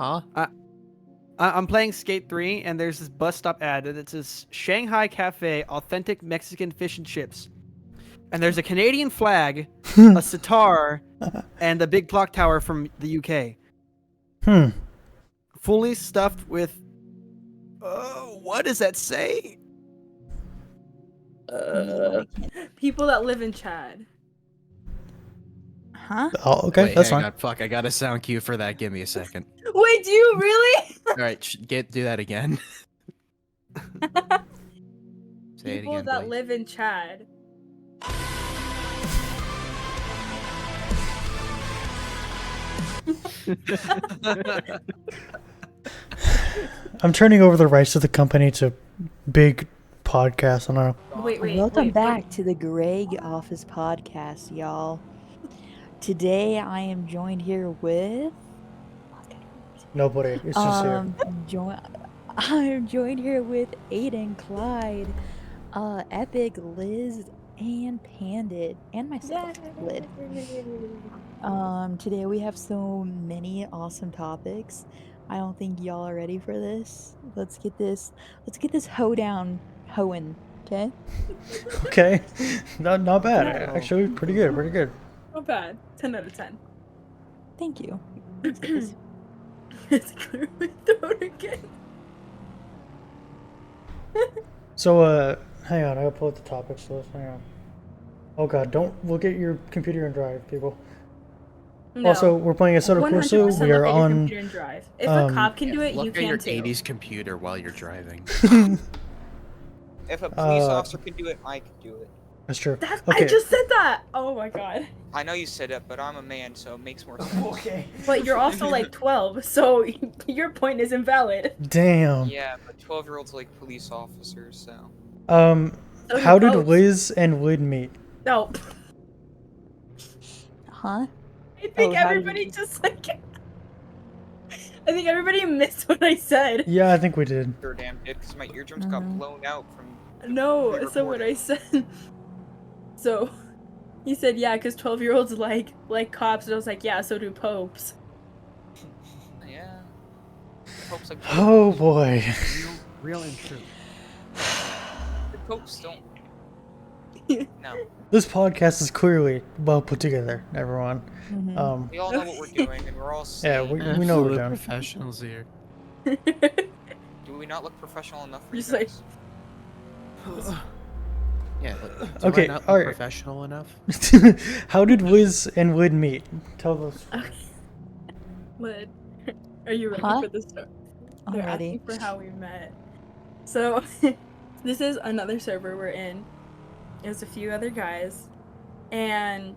Huh? I'm playing Skate 3, and there's this bus stop ad that says Shanghai Cafe, authentic Mexican fish and chips. And there's a Canadian flag, a sitar, and a big clock tower from the UK. Fully stuffed with. What does that say? People that live in Chad. Huh? Oh, okay, Wait, that's hang fine. on. Fuck, I got a sound cue for that. Give me a second. Wait, do you really? All right, do that again. Say it People again, that please. live in Chad. I'm turning over the rights of the company to big podcast. I don't know. Wait. Welcome back to the Greg Office Podcast, y'all. Today I am joined here with Nobody. It's just here. I'm joined here with Aiden, Clyde, Epic, Liz, and Pandit, and myself, Lid. Today we have so many awesome topics. I don't think y'all are ready for this. Let's get this hoeing, okay? Okay. Not bad. Actually, pretty good. Not bad. 10 out of 10. Thank you. It's clear my throat again. So, hang on. I gotta pull up the topics list. Hang on. Oh god, don't look at your computer and drive, people. No. Also, we're playing Assetto 100% Corsa. We look are at your on. computer and drive. If a cop can do it, Look you at can your too. 80s computer while you're driving. If a police officer can do it, I can do it. That's true. I just said that! Oh my god. I know you said it, but I'm a man, so it makes more sense. Okay. But you're also like 12, so your point is invalid. Damn. Yeah, but 12-year-olds like police officers, so. So How you're did close. Liz and Lid meet? No. Huh? I think how did everybody just like. I think everybody missed what I said. Yeah, I think we did. Sure damn did, because my eardrums got blown out from. No, so what I said. So, he said, yeah, because 12-year-olds like cops, and I was like, yeah, so do popes. Yeah. Popes like. Oh boy. Real and true. The popes don't. No. This podcast is clearly well put together, everyone. We all know what we're doing, and we're all Yeah, sane. we know what we're Absolute doing. professionals here. Do we not look professional enough for you Just like- guys? Yeah. Do Okay, I not look alright. professional enough? How did Liz and Lid meet? Tell us. Lid, are you ready Huh? for this story? I'm They're ready. asking for how we met. So, this is another server we're in. There's a few other guys. And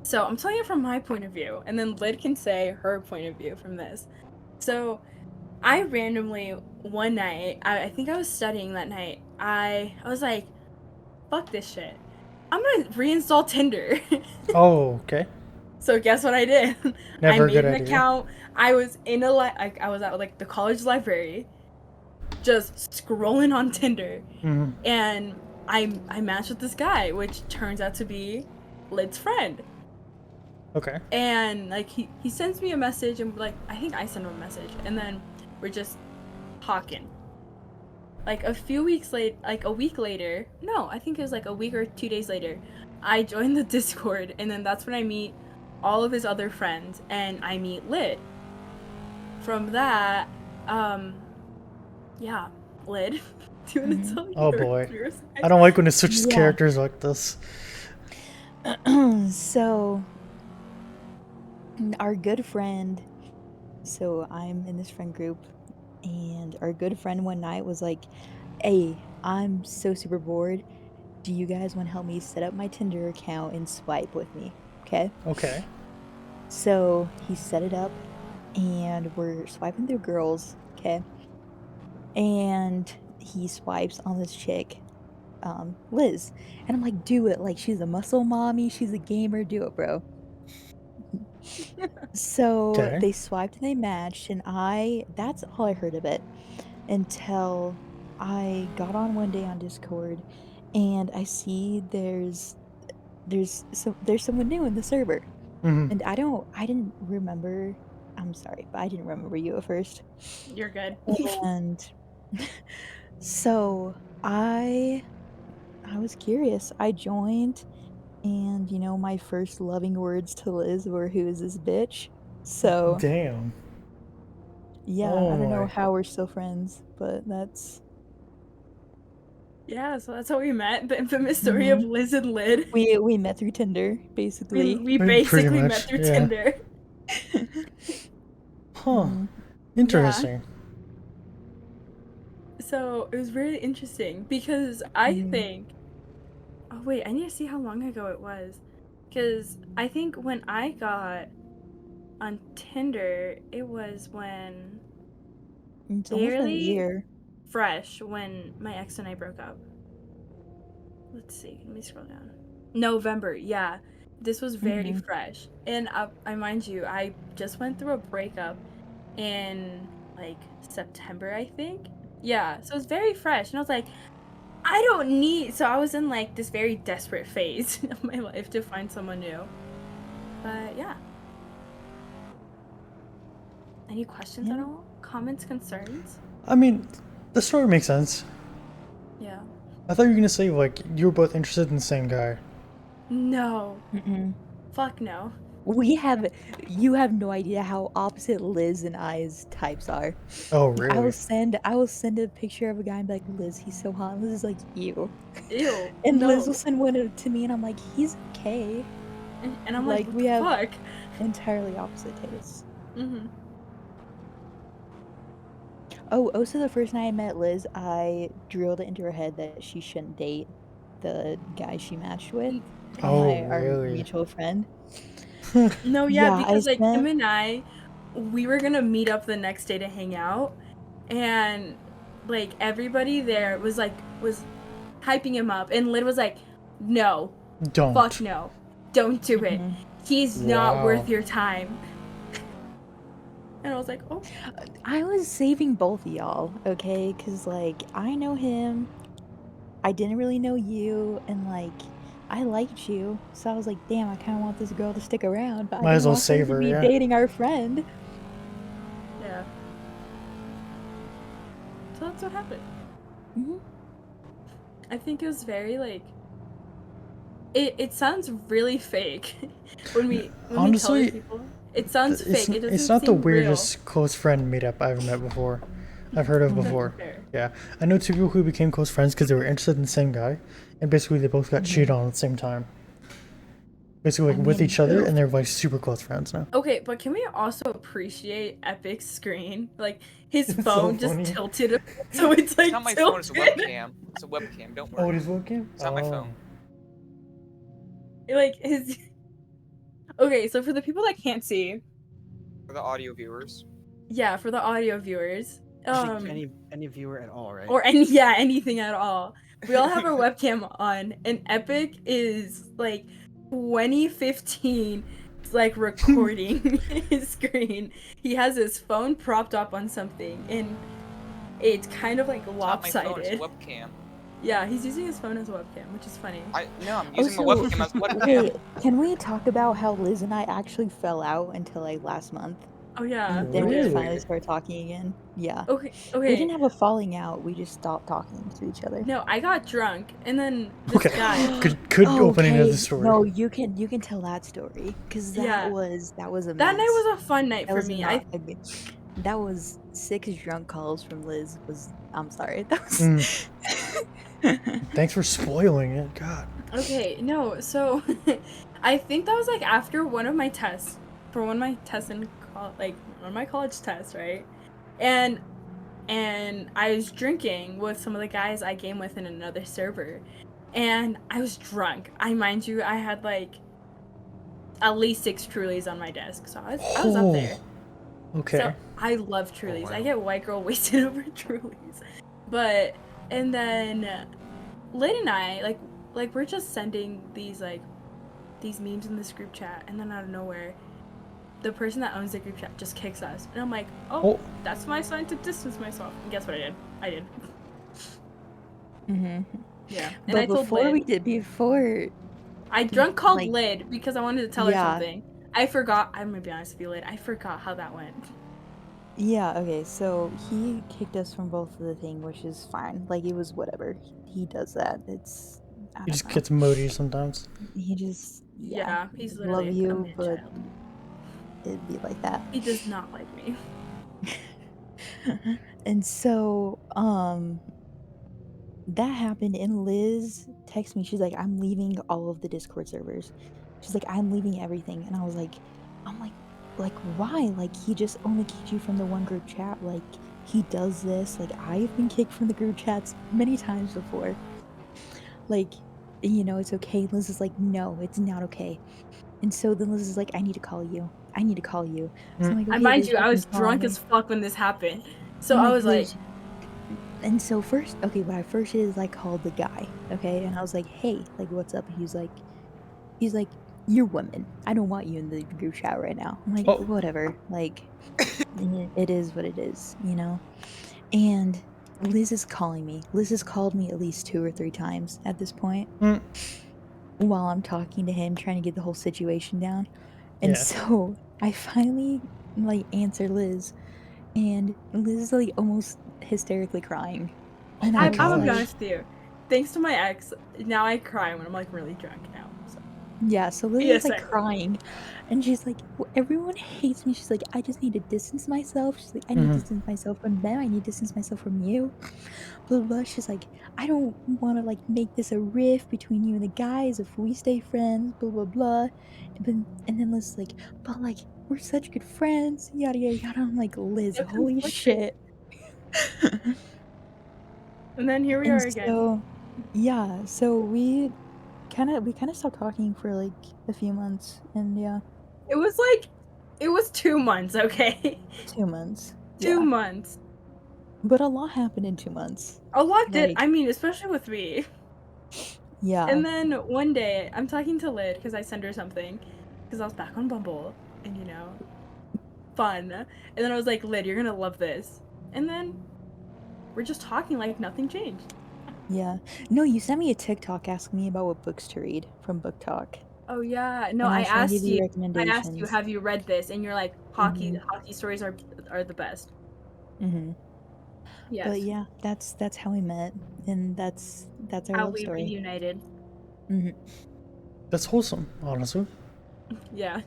so I'm telling you from my point of view, and then Lid can say her point of view from this. So I randomly, one night, I think I was studying that night, I was like, fuck this shit. I'm gonna reinstall Tinder. Oh, okay. So guess what I did? Never I a made good an idea. account. I was in I was at like the college library, just scrolling on Tinder, Mhm. and I matched with this guy, which turns out to be Lid's friend. Okay. And like he sends me a message, and like I think I sent him a message, and then we're just talking. Like a week later, no, I think it was like a week or 2 days later, I joined the Discord, and then that's when I meet all of his other friends, and I meet Lid. From that, yeah, Lid. Do you want to tell Oh, your- boy. your side? I don't like when it switches Yeah. characters like this. So, our good friend, so I'm in this friend group, and our good friend one night was like, hey, I'm so super bored. Do you guys want to help me set up my Tinder account and swipe with me? Okay. Okay. So he set it up, and we're swiping through girls, okay? And he swipes on this chick, Liz. And I'm like, do it. Like, she's a muscle mommy, she's a gamer, do it, bro. So Okay. they swiped and they matched, and that's all I heard of it until I got on one day on Discord, and I see there's someone new in the server. Mhm. And I didn't remember I'm sorry, but I didn't remember you at first. You're good. And so I was curious. I joined, and my first loving words to Liz were, "Who is this bitch?" So Damn. yeah, Oh I don't know my. how we're still friends, but that's Yeah, so that's how we met. The infamous story of Liz and Lid. we met through Tinder, basically. We Pretty basically met much, through yeah. Tinder. Huh. Mhm. Interesting. So it was really interesting because I Mhm. think. Oh wait, I need to see how long ago it was, because I think when I got on Tinder, it was when It's almost been a barely year. fresh when my ex and I broke up. Let's see. Let me scroll down. November. Yeah, this was very Mhm. fresh, and I mind you, I just went through a breakup in like September, I think. Yeah, so it was very fresh, and I was like, I don't need. So I was in like this very desperate phase of my life to find someone new. But yeah. Any questions at Yeah. all? Comments, concerns? I mean, the story makes sense. Yeah. I thought you were gonna say like you were both interested in the same guy. No. Mm-mm. Fuck no. You have no idea how opposite Liz and I's types are. Oh I will really? send a picture of a guy and be like, Liz, he's so hot. And Liz is like, ew. Ew. And Liz will No. send one to me and I'm like, he's okay. And I'm like, what we the have fuck? entirely opposite tastes. Mm-hmm. Oh, so the first night I met Liz, I drilled it into her head that she shouldn't date the guy she matched with. Oh Our really? mutual friend. No, yeah, Yeah, I because like him spent and I, we were gonna meet up the next day to hang out, and like everybody there was hyping him up, and Lid was like, no, Don't. fuck no, don't do it. Mhm. He's not Wow. worth your time. And I was like, oh, I was saving both of y'all, okay? Cause like I know him, I didn't really know you, and like I liked you, so I was like, damn, I kind of want this girl to stick around, but I Might as didn't well want her save to her, be yeah. dating our friend. yeah. So that's what happened. Mhm. I think it was very like. It sounds really fake when we tell Honestly, other people. It sounds fake. It doesn't it's not the seem real. weirdest close friend meetup I've ever met before. I've heard of Mhm. before. Fair. Yeah, I know two people who became close friends because they were interested in the same guy, and basically they both got cheated on at the same time. Basically, like I with mean, each other, and they're like super close friends now. Okay, but can we also appreciate Epic's screen? Like his It's so phone just funny. tilted, so it's like It's not my phone, it's a tilted. webcam. It's a webcam, don't Oh, worry. it is webcam. It's not my phone. Like his. Okay, so for the people that can't see, For the audio viewers. yeah, for the audio viewers, I think any viewer at all, right? or anything at all, we all have our webcam on, and Epic is like 2015. Like recording his screen. He has his phone propped up on something, and it's kind of like It's not my phone, lopsided. it's a webcam. Yeah, he's using his phone as a webcam, which is funny. No, I'm using my Also, webcam as a webcam. wait, can we talk about how Liz and I actually fell out until like last month? Oh yeah, And we then we did. finally Really? started talking again. Yeah. Okay, We okay. didn't have a falling out, we just stopped talking to each other. No, I got drunk, and then this Okay, guy. could open another story. No, you can tell that story because Yeah. that was immense. That night was a fun night That for was me. not a good. That was 6 drunk calls from Liz. I'm sorry. That was. Thanks for spoiling it. God. Okay, no, so I think that was like after one of my tests, for one of my tests in one of my college tests, right? And I was drinking with some of the guys I game with in another server, and I was drunk. Mind you, I had like at least 6 Trulies on my desk, so I was up there. Okay. So I love Trulies. wow. I get white girl wasted over Trulies. But and then Lynn and I like we're just sending these memes in this group chat, and then out of nowhere, the person that owns the group chat just kicks us, and I'm like, oh, that's my sign to distance myself. And guess what I did? Mm-hmm. Yeah. And But I told before Lid. we did, before I drunk called like- Lid because I wanted to tell her Yeah. something. I forgot. I'm gonna be honest with you, Lid. I forgot how that went. Yeah, okay, so he kicked us from both of the thing, which is fine. Like, it was whatever. He does that. It's, I He don't just know. gets moody sometimes. He just, yeah. Yeah, he's Love literally a you, man but child. it'd be like that. He does not like me. And so, that happened, and Liz texted me. She's like, "I'm leaving all of the Discord servers." She's like, "I'm leaving everything," and I was like, "I'm like why? Like he just only kicked you from the one group chat. Like he does this. Like I've been kicked from the group chats many times before. Like, it's okay." Liz is like, "No, it's not okay." And so then Liz is like, "I need to call you. I need to call you." So I'm like, And "Okay, mind Liz, you, you I can was call drunk me." as fuck when this happened. So I'm I like, was like, "Liz." And so first, okay, what I first did is I called the guy, okay, and I was like, "Hey, like, what's up?" He's like, "You're women. I don't want you in the group chat right now." I'm like, Oh, "Whatever. Like, it is what it is, And Liz is calling me. Liz has called me at least 2 or 3 times at this point mm, while I'm talking to him, trying to get the whole situation down. And yeah. so I finally like answer Liz, and Liz is like almost hysterically crying. Oh And my I I'm was gonna be gosh. like, honest with you. Thanks to my ex, now I cry when I'm like really drunk now. So yeah, so Liz is yes, like I crying, and she's like, Everyone hates me." She's like, "I just need to distance myself." She's like, "I need to Hmm. distance myself from them. I need to distance myself from you." Blah blah. Blah. She's like, "I don't want to like make this a rift between you and the guys if we stay friends." Blah blah blah. And then Liz is like, "But like we're such good friends." Yada yada yada. I'm like, Liz, am holy conflicted. shit. And then here we And are again. so, yeah, so we kind of stopped talking for like a few months, and yeah. It was 2 months, okay? 2 months. two Yeah. months. But a lot happened in 2 months. A lot did. Like, I mean, especially with me. yeah. And then one day, I'm talking to Lid because I sent her something because I was back on Bumble, and fun. And then I was like, Lid, you're gonna love this. And then we're just talking like nothing changed. Yeah. No, you sent me a TikTok asking me about what books to read from Book Talk, Oh yeah, no, and I I was trying to give asked you. you I asked you, recommendations. have you read this? And you're like, Mhm. hockey stories are the best. Mhm. But Yes, yeah, that's how we met, and that's our how love we story. reunited. Mhm. That's wholesome, honestly. Yeah,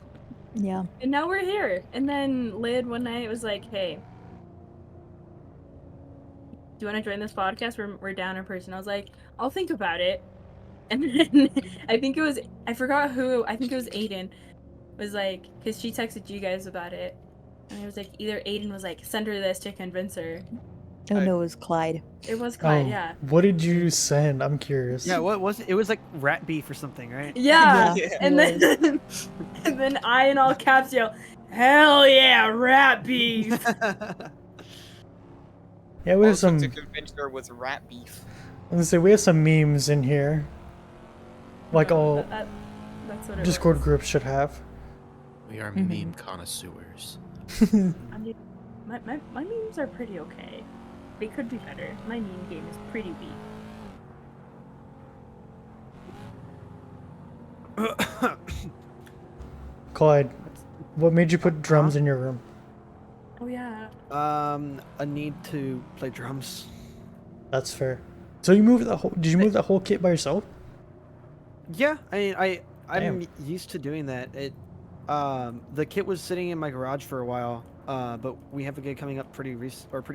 Yeah. and now we're here. And then Lid one night was like, hey, do you want to join this podcast? We're down in person. I was like, I'll think about it. And then I think it was I forgot who. I think it was Aiden. Was like, because she texted you guys about it, and it was like either Aiden was like, send her this to convince her. Oh Uh, no, it was Clyde. It was Clyde, Oh, yeah. what did you send? I'm curious. Yeah, what was it? It was like rat beef or something, right? Yeah, Yeah, yeah. it and was. then and then I in all caps yell, "Hell yeah, rat beef!" Yeah, we have Also to some. convince her with rat beef. Let's say we have some memes in here, like No, all that's what it Discord was. groups should have. We are Mhm. meme connoisseurs. I mean, my memes are pretty okay. They could be better. My meme game is pretty weak. Clyde, what made you put drums in your room? Oh yeah. A need to play drums. That's fair. So you moved that whole? Did you move that whole kit by yourself? Yeah, I mean, I'm Damn. used to doing that. The kit was sitting in my garage for a while, but we have a gig coming up pretty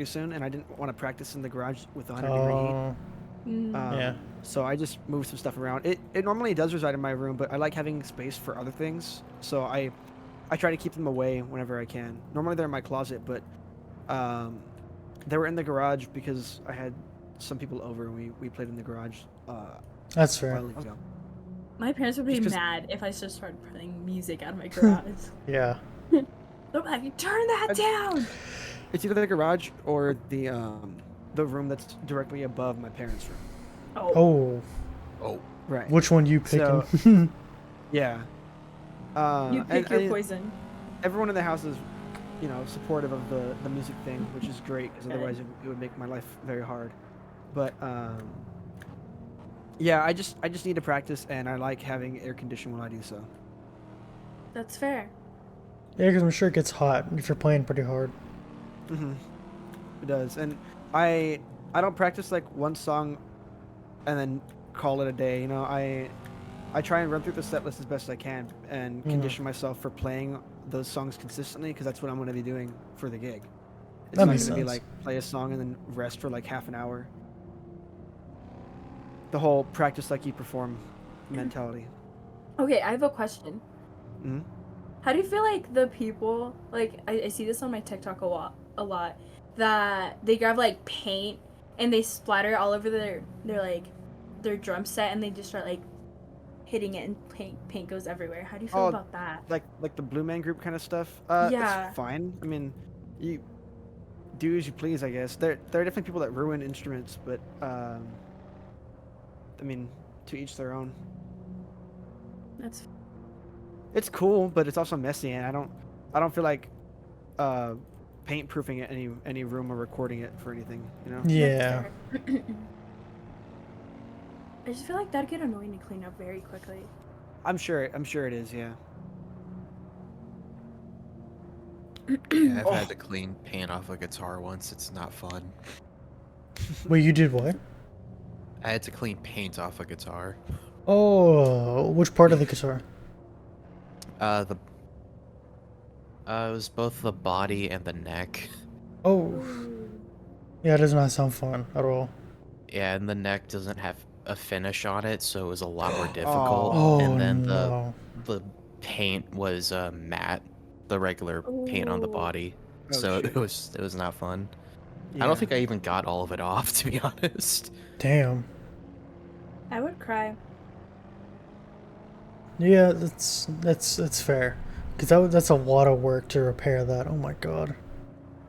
soon, and I didn't want to practice in the garage with 100-degree heat. Oh, yeah. So I just moved some stuff around. It normally does reside in my room, but I like having space for other things, so I try to keep them away whenever I can. Normally they're in my closet, but they were in the garage because I had some people over and we played in the garage That's a fair. while ago. My parents would be Just 'cause- mad if I just started playing music out of my garage. Yeah. They'll be like, turn that down! It's either the garage or the room that's directly above my parents' room. Oh, Oh, Oh, Right. which one you picking? So- Yeah. you pick and your poison. everyone in the house is, supportive of the music thing, which is great because Good. otherwise it would make my life very hard. But yeah, I just need to practice, and I like having air conditioning when I do so. That's fair. Yeah, because I'm sure it gets hot if you're playing pretty hard. Mm-hmm. It does, and I don't practice like one song, and then call it a day. You know, I try and run through the set list as best I can and condition myself for playing those songs consistently because that's what I'm going to be doing for the gig. It's That not makes going to be sense. like play a song and then rest for like half an hour. The whole practice like you perform mentality. Okay, I have a question. Hmm. How do you feel like the people, like, I see this on my TikTok a lot, that they grab, like, paint and they splatter all over their drum set and they just start, like, hitting it and paint goes everywhere. How do you feel Oh, about that? like the Blue Man Group kind of stuff. Yeah. It's fine. I mean, you do as you please, I guess. There are definitely people that ruin instruments, but I mean, to each their own. That's It's cool, but it's also messy, and I don't feel like paint proofing it any room or recording it for anything, you know. Yeah. fair. I just feel like that'd get annoying to clean up very quickly. I'm sure it is, yeah. Yeah, I've Oh. had to clean paint off a guitar once. It's not fun. Wait, you did what? I had to clean paint off a guitar. Oh, which part of the guitar? The it was both the body and the neck. Oh, yeah, it does not sound fun at all. Yeah, and the neck doesn't have a finish on it, so it was a lot more difficult. Oh. Oh And then no. the paint was matte, the regular paint on the Ooh. body. Oh, So shit. it was not fun. I Yeah. don't think I even got all of it off, to be honest. Damn. I would cry. Yeah, that's fair. Because that's a lot of work to repair that. Oh my god.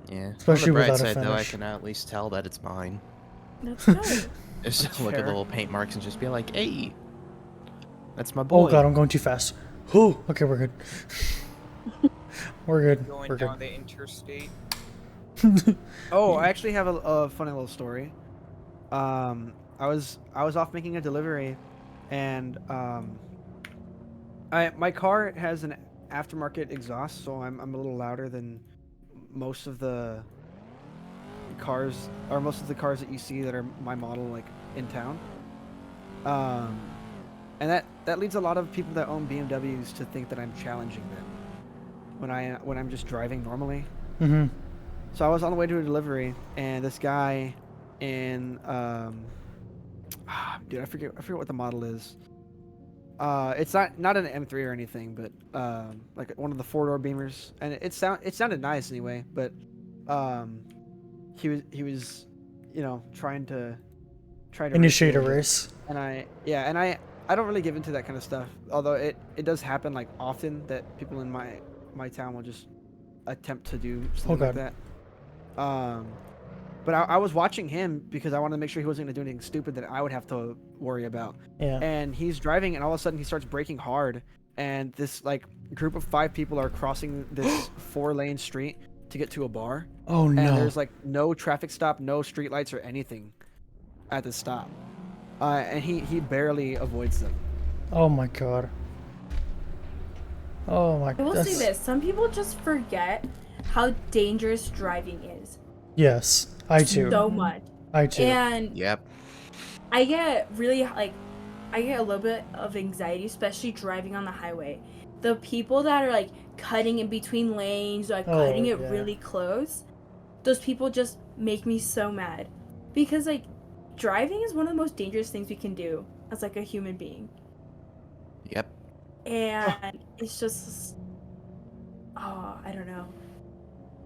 Yeah. Especially on the bright without a side, though, I finish. can at least tell that it's mine. That's good. Just That's look at fair. the little paint marks and just be like, "Hey, that's my boy." Oh god, I'm going too fast. Whew. Okay, we're good. We're good. Going We're down good. the interstate. Oh, I actually have a funny little story. I was off making a delivery, and my car has an aftermarket exhaust, so I'm a little louder than most of the cars, or most of the cars that you see that are my model, like in town. And that leads a lot of people that own BMWs to think that I'm challenging them when I'm just driving normally. Mm-hmm. So I was on the way to a delivery, and this guy in dude, I forget what the model is. It's not an M3 or anything, but like one of the 4-door Beamers, and it sounded nice anyway. But he was, you know, trying to Initiate a race me, race. and I don't really give into that kind of stuff. Although it does happen like often that people in my town will just attempt to do something like God. that. But I was watching him because I wanted to make sure he wasn't going to do anything stupid that I would have to worry about. Yeah. And he's driving, and all of a sudden he starts braking hard, and this like group of 5 people are crossing this 4-lane street to get to a bar. Oh And no. there's like no traffic stop, no street lights or anything at the stop. And he barely avoids them. Oh my god. Oh my. I will say this: some people just forget how dangerous driving is. Yes, I too. So much. I too. And Yep. I get really I get a little bit of anxiety, especially driving on the highway. The people that are like cutting in between lanes, like Oh, cutting it yeah. really close, those people just make me so mad. Because like driving is one of the most dangerous things we can do as like a human being. Yep. And it's just I don't know.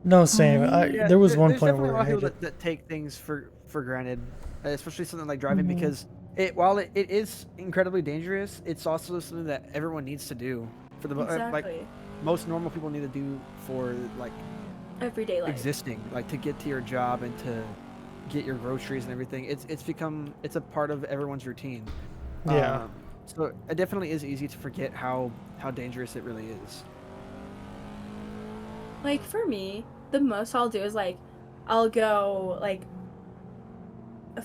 No, same. Yeah, There was one there's point definitely where a lot I of people hated. that take things for granted, especially something like driving, Mhm. because while it is incredibly dangerous, it's also something that everyone needs to do for the Exactly. like most normal people need to do for like Everyday life. existing, like to get to your job and to get your groceries and everything. It's a part of everyone's routine. Yeah. So it definitely is easy to forget how dangerous it really is. Like for me, the most I'll do is like I'll go like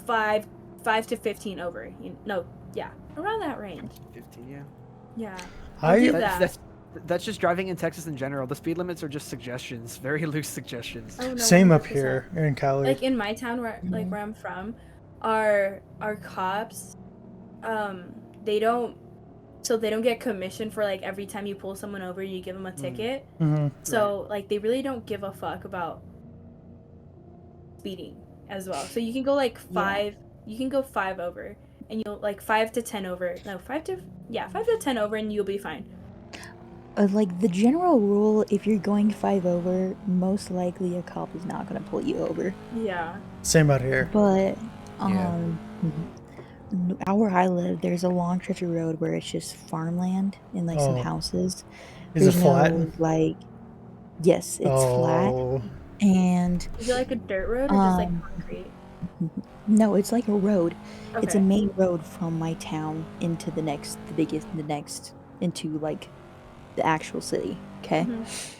5 to 15 over. No, yeah, around that range. 15, yeah. Yeah. I do That's, that. that's That's just driving in Texas in general. The speed limits are just suggestions, very loose suggestions. Oh, no, Same up 100%. here in Cali. Like in my town where Mhm. where I'm from, our cops, they don't get commission for like every time you pull someone over, you give them a ticket. hmm So like they really don't give a fuck about speeding as well. So you can go like five, you can go 5 over, and you'll like 5 to 10 over. No, 5 to 10 over, and you'll be fine. Like the general rule, if you're going 5 over, most likely a cop is not gonna pull you over. Yeah. Same out here. But Yeah. out where I live, there's a long stretch of road where it's just farmland and like some Oh. houses. Is it There's flat? no like, yes, it's flat, Oh. and Is it like a dirt road or just like concrete? no, it's like a road. It's a Okay. main road from my town into into like the actual city. Okay. Mhm.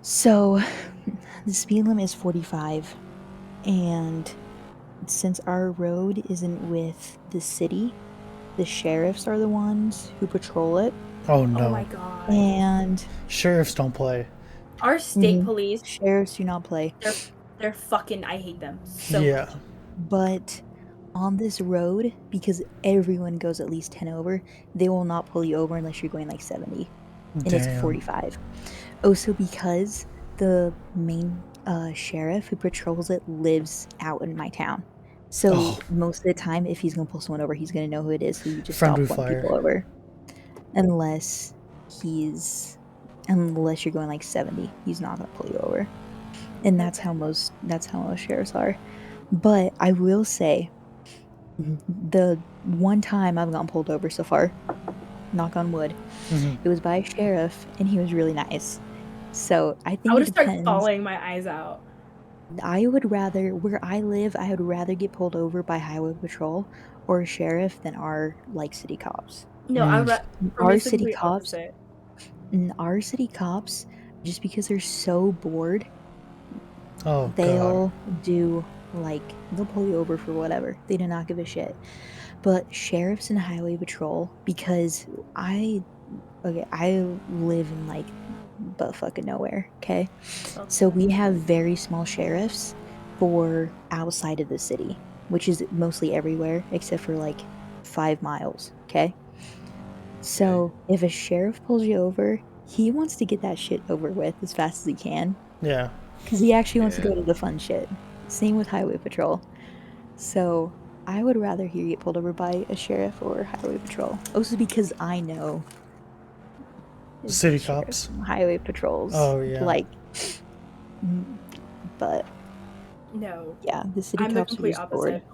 So the speed limit is 45, and since our road isn't with the city, the sheriffs are the ones who patrol it, Oh Oh no. my god. and Sheriffs don't play. Our state Mhm. police, sheriffs do not play. they're fucking, I hate them so Yeah. much. But on this road, because everyone goes at least 10 over, they will not pull you over unless you're going like 70, and it's Damn. 45. Also, because the main sheriff who patrols it lives out in my town. So Oh. most of the time, if he's gonna pull someone over, he's gonna know who it is, so you just Friendly stop pulling people fire. over. Unless you're going like 70, he's not gonna pull you over. And that's how most sheriffs are. But I will say, the one time I've gotten pulled over so far, knock on wood, Mhm. it was by a sheriff, and he was really nice. So I I think would it have started depends. bawling my eyes out. I would rather, where I live, I would rather get pulled over by highway patrol or a sheriff than our like city cops. No, I would. For me, Our it's the city complete cops, opposite. just because they're so bored, Oh god. they'll pull you over for whatever. They do not give a shit. But sheriffs and highway patrol, because I live in like butt fucking nowhere, okay? So we have very small sheriffs for outside of the city, which is mostly everywhere except for like 5 miles, okay? So if a sheriff pulls you over, he wants to get that shit over with as fast as he can, Yeah. because he actually wants to Yeah. go to the fun shit. Same with highway patrol. So I would rather he get pulled over by a sheriff or highway patrol. Also because I know City sheriffs cops. and highway patrols. Oh, yeah. Like, but No, yeah, the city I'm the cops are complete just bored. opposite.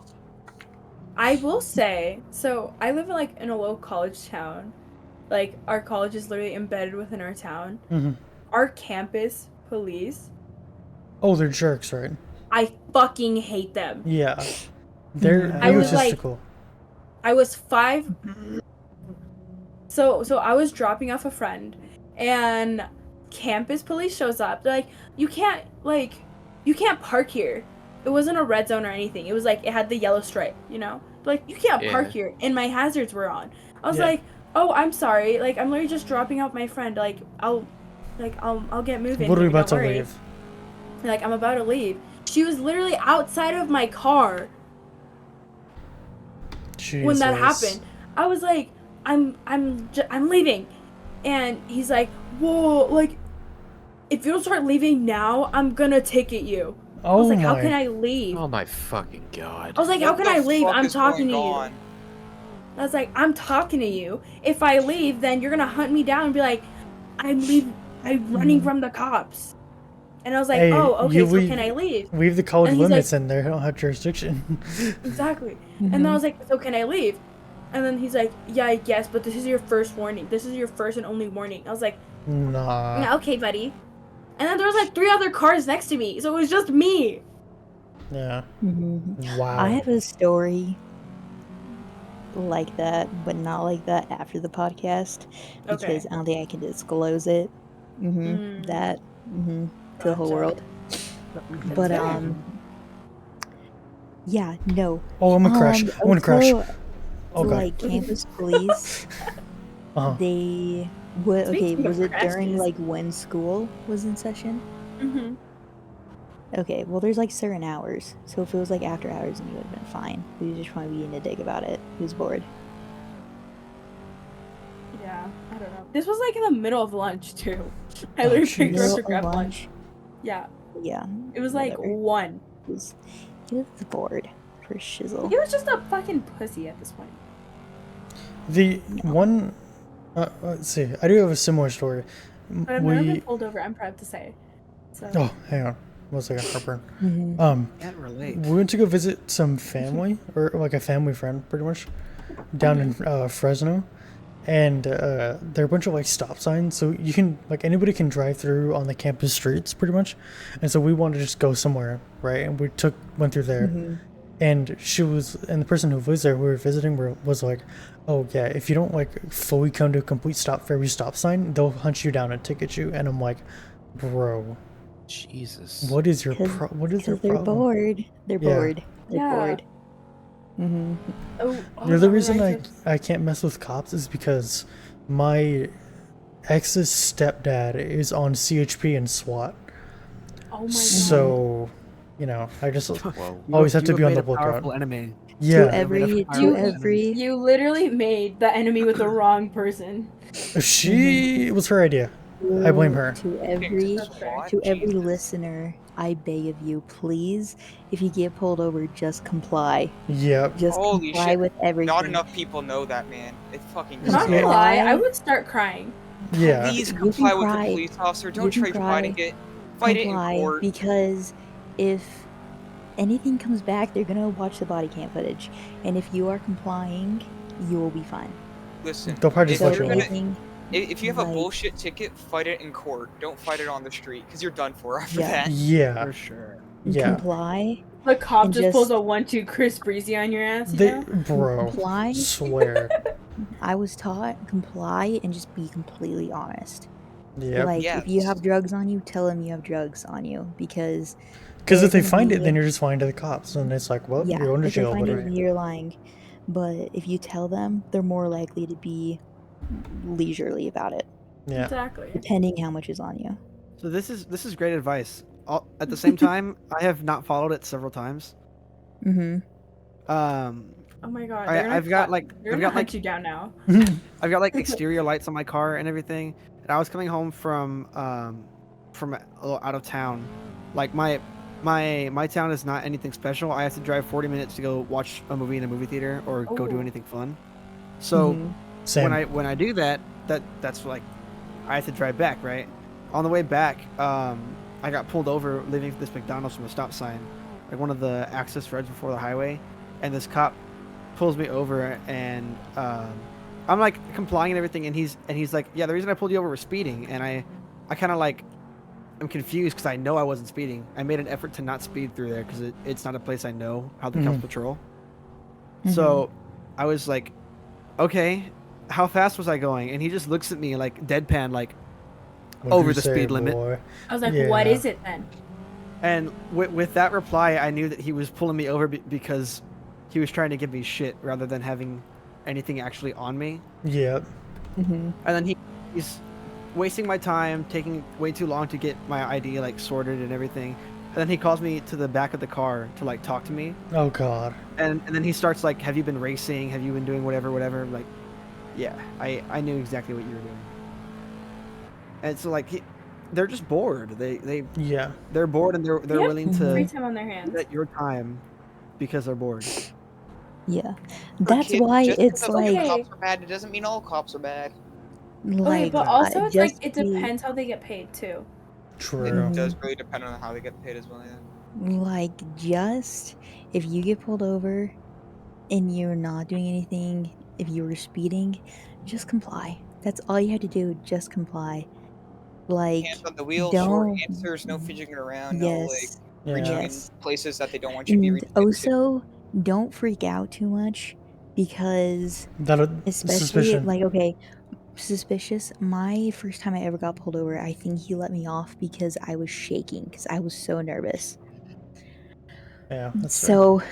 I will say, so I live in like in a low college town. Like our college is literally embedded within our town. hmm Our campus police, Oh, they're jerks, right? I fucking hate them. Yeah. They're I was like- egotistical. I was 5. So I was dropping off a friend, and campus police shows up. They're like, you can't park here. It wasn't a red zone or anything. It was like it had the yellow stripe, you know. They're like, you can't park Yeah. here, and my hazards were on. I was Yeah. like, oh, I'm sorry. Like I'm literally just dropping off my friend. Like I'll get moving. What are we here, about to don't worry. leave? Like I'm about to leave. She was literally outside of my car when that Jesus. happened. I was like, I'm leaving, and he's like, whoa, like, if you don't start leaving now, I'm gonna ticket you. I was Oh like, my. how can I leave? Oh my fucking god. I was like, how What can I the leave? fuck I'm is talking to going you. on? I was like, I'm talking to you. If I leave, then you're gonna hunt me down and be like, I'm running from the cops. And I was like, Hey, oh, okay, you so leave- can I leave? Leave the college And he's limits in there. They don't have jurisdiction. Exactly. And then I was like, so can I leave? And then he's like, yeah, I guess, but this is your first warning. This is your first and only warning. I was like, Nah. yeah, okay, buddy. And then there was like 3 other cars next to me, so it was just me. Yeah. Mhm. Wow. I have a story like that, but not like that after the podcast, because Okay. I don't think I can disclose it. To the whole Gotcha. world. But fair. yeah, no. Oh, I'm gonna crash. I'm gonna crash. also, Oh god. like campus police. They what? Okay, Speaking was of it during crashes. like when school was in session? Mm-hmm. Okay, well, there's like certain hours, so if it was like after hours, then you would have been fine. He was just trying to be in a dick about it. He was bored. Yeah, I don't know. This was like in the middle of lunch too. I Oh, literally picked her jeez. up to Middle of grab lunch. lunch. Yeah, Yeah, it was like whatever. 1. He was bored for shizzle. He was just a fucking pussy at this point. The one, let's see. I do have a similar story. But I've never been pulled over, I'm proud to say. So Oh, hang on. One second, heartburn. Mhm. Can't relate. We went to go visit some family, or like a family friend, pretty much, down in Fresno, and there are a bunch of like stop signs, so you can like anybody can drive through on the campus streets, pretty much, and so we wanted to just go somewhere, right? And we went through there, and the person who was there, who we were visiting, was like, oh yeah, if you don't like fully come to a complete stop for every stop sign, they'll hunt you down and ticket you, and I'm like, bro. Jesus. What is your Because what is their they're problem? bored. They're Yeah. bored. They're Yeah. bored. Mm-hmm. The other reason I can't mess with cops is because my ex's stepdad is on CHP and SWAT. Oh my god. So, you know, I just Whoa. always have to be on made the a powerful lookout. enemy. Yeah. You- every You literally made the enemy with the wrong person. It was her idea. I blame her. To every That's fair. to every listener, I beg of you, please, if you get pulled over, just comply. Yep. Just Holy comply shit. with everything. Not enough people know that, man. It's fucking Not Yeah. gonna lie, I Lie. would start crying. Yeah. Please You can comply with cry. the police officer. You Don't can try fighting cry. it. Fight it in Comply, court. because if anything comes back, they're gonna watch the body cam footage, and if you are complying, you will be fine. Listen, They'll probably just if let you're you gonna, off. anything, if you have a like- bullshit ticket, fight it in court. Don't fight it on the street, because you're done for after Yeah. that. Yeah. For sure. Yeah. comply, The cop And just pulls just- a 1-2 Chris Breezy on your ass, you They, know? bro, comply. swear. I was taught comply and just be completely honest. Yep. Like, if you Yes. have drugs on you, tell them you have drugs on you, because Because if they're they gonna find it, be- then you're just lying to the cops, and it's like, well, yeah, you're going to if they jail, find buddy. it, you're lying. But if you tell them, they're more likely to be leisurely about it, Yeah. Exactly. depending how much is on you. So this is great advice. At the same time, I have not followed it several times. Mm-hmm. Oh my god. I- they're gonna I've got, cut- like- they're I've gonna got, hunt like- you down now. I've got like exterior lights on my car and everything. And I was coming home from a little out of town. Like my town is not anything special. I have to drive 40 minutes to go watch a movie in a movie theater or go do Oh. anything fun. So Mhm. Same. when I do that, that's like I have to drive back, right? On the way back, I got pulled over leaving this McDonald's from a stop sign, like one of the access roads before the highway, and this cop pulls me over, and I'm like complying and everything, and he's like, yeah, the reason I pulled you over was speeding, and I kind of like I'm confused because I know I wasn't speeding. I made an effort to not speed through there because it's not a place I know how the cops patrol. So I was like, okay, how fast was I going? And he just looks at me like deadpan, like, What'd over you the say, speed limit. boy? I was like, what Yeah. is it then? and with that reply, I knew that he was pulling me over because he was trying to give me shit rather than having anything actually on me. Yep. Mhm. And then he's wasting my time, taking way too long to get my ID like sorted and everything. And then he calls me to the back of the car to like talk to me. Oh God. And then he starts like, have you been racing? Have you been doing whatever? I'm like, yeah, I knew exactly what you were doing. And so like they're just bored. Yeah. They're bored and they're Yep. willing Free to time on their hands. get your time because they're bored. Yeah, For that's kids, why just it's because all Okay. like cops are bad, it doesn't mean all cops are bad. Okay, but also it's like just it be- depends how they get paid too. True. It does really depend on how they get paid as well. Yeah. Like, just if you get pulled over and you're not doing anything, if you were speeding, just comply. That's all you have to do. Just comply. Like, Hands on the wheel, short don't. answers, no fidgeting around, no like Yes. Yeah. reaching Yes. in places that they don't want you to be And reaching into. also, don't freak out too much because, That especially, suspicion. like, okay, suspicious. My first time I ever got pulled over, I think he let me off because I was shaking because I was so nervous. Yeah. That's fair. So,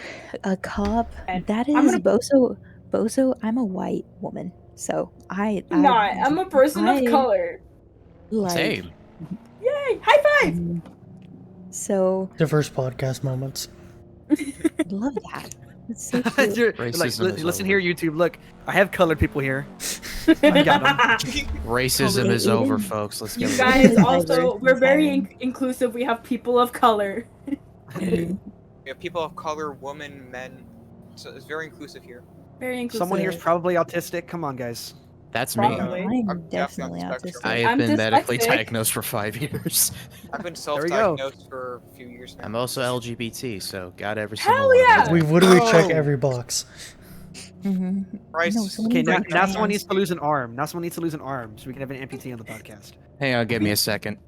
a cop, And that I'm is gonna- Boso, I'm a white woman. So I'm a person of color. like, Same. Yay! High five! So Diverse podcast moments. love that. It's so cute. You're like, Racism is listen over. here, YouTube. Look, I have colored people here. I got 'em. Racism It- is it over, is- folks. Let's You get guys Diverse also, and we're very inspiring. inclusive. We have people of color. Mhm. We have people of color, women, men. So it's very inclusive here. Very inclusive. Someone here's probably autistic. Come on, guys. That's me. Probably. I'm I'm definitely definitely on the spectrum. I autistic. have I'm been medically dyslexic. diagnosed for 5 years. I've been we go. self-diagnosed for a few years now. I'm also LGBT, so got every Hell single one of yeah! those. We literally check Oh. every box. Mhm. Christ. No, someone Okay, needs now, to now someone trans. needs to lose an arm. Now someone needs to lose an arm so we can have an amputee on the podcast. Hang on, give me a second.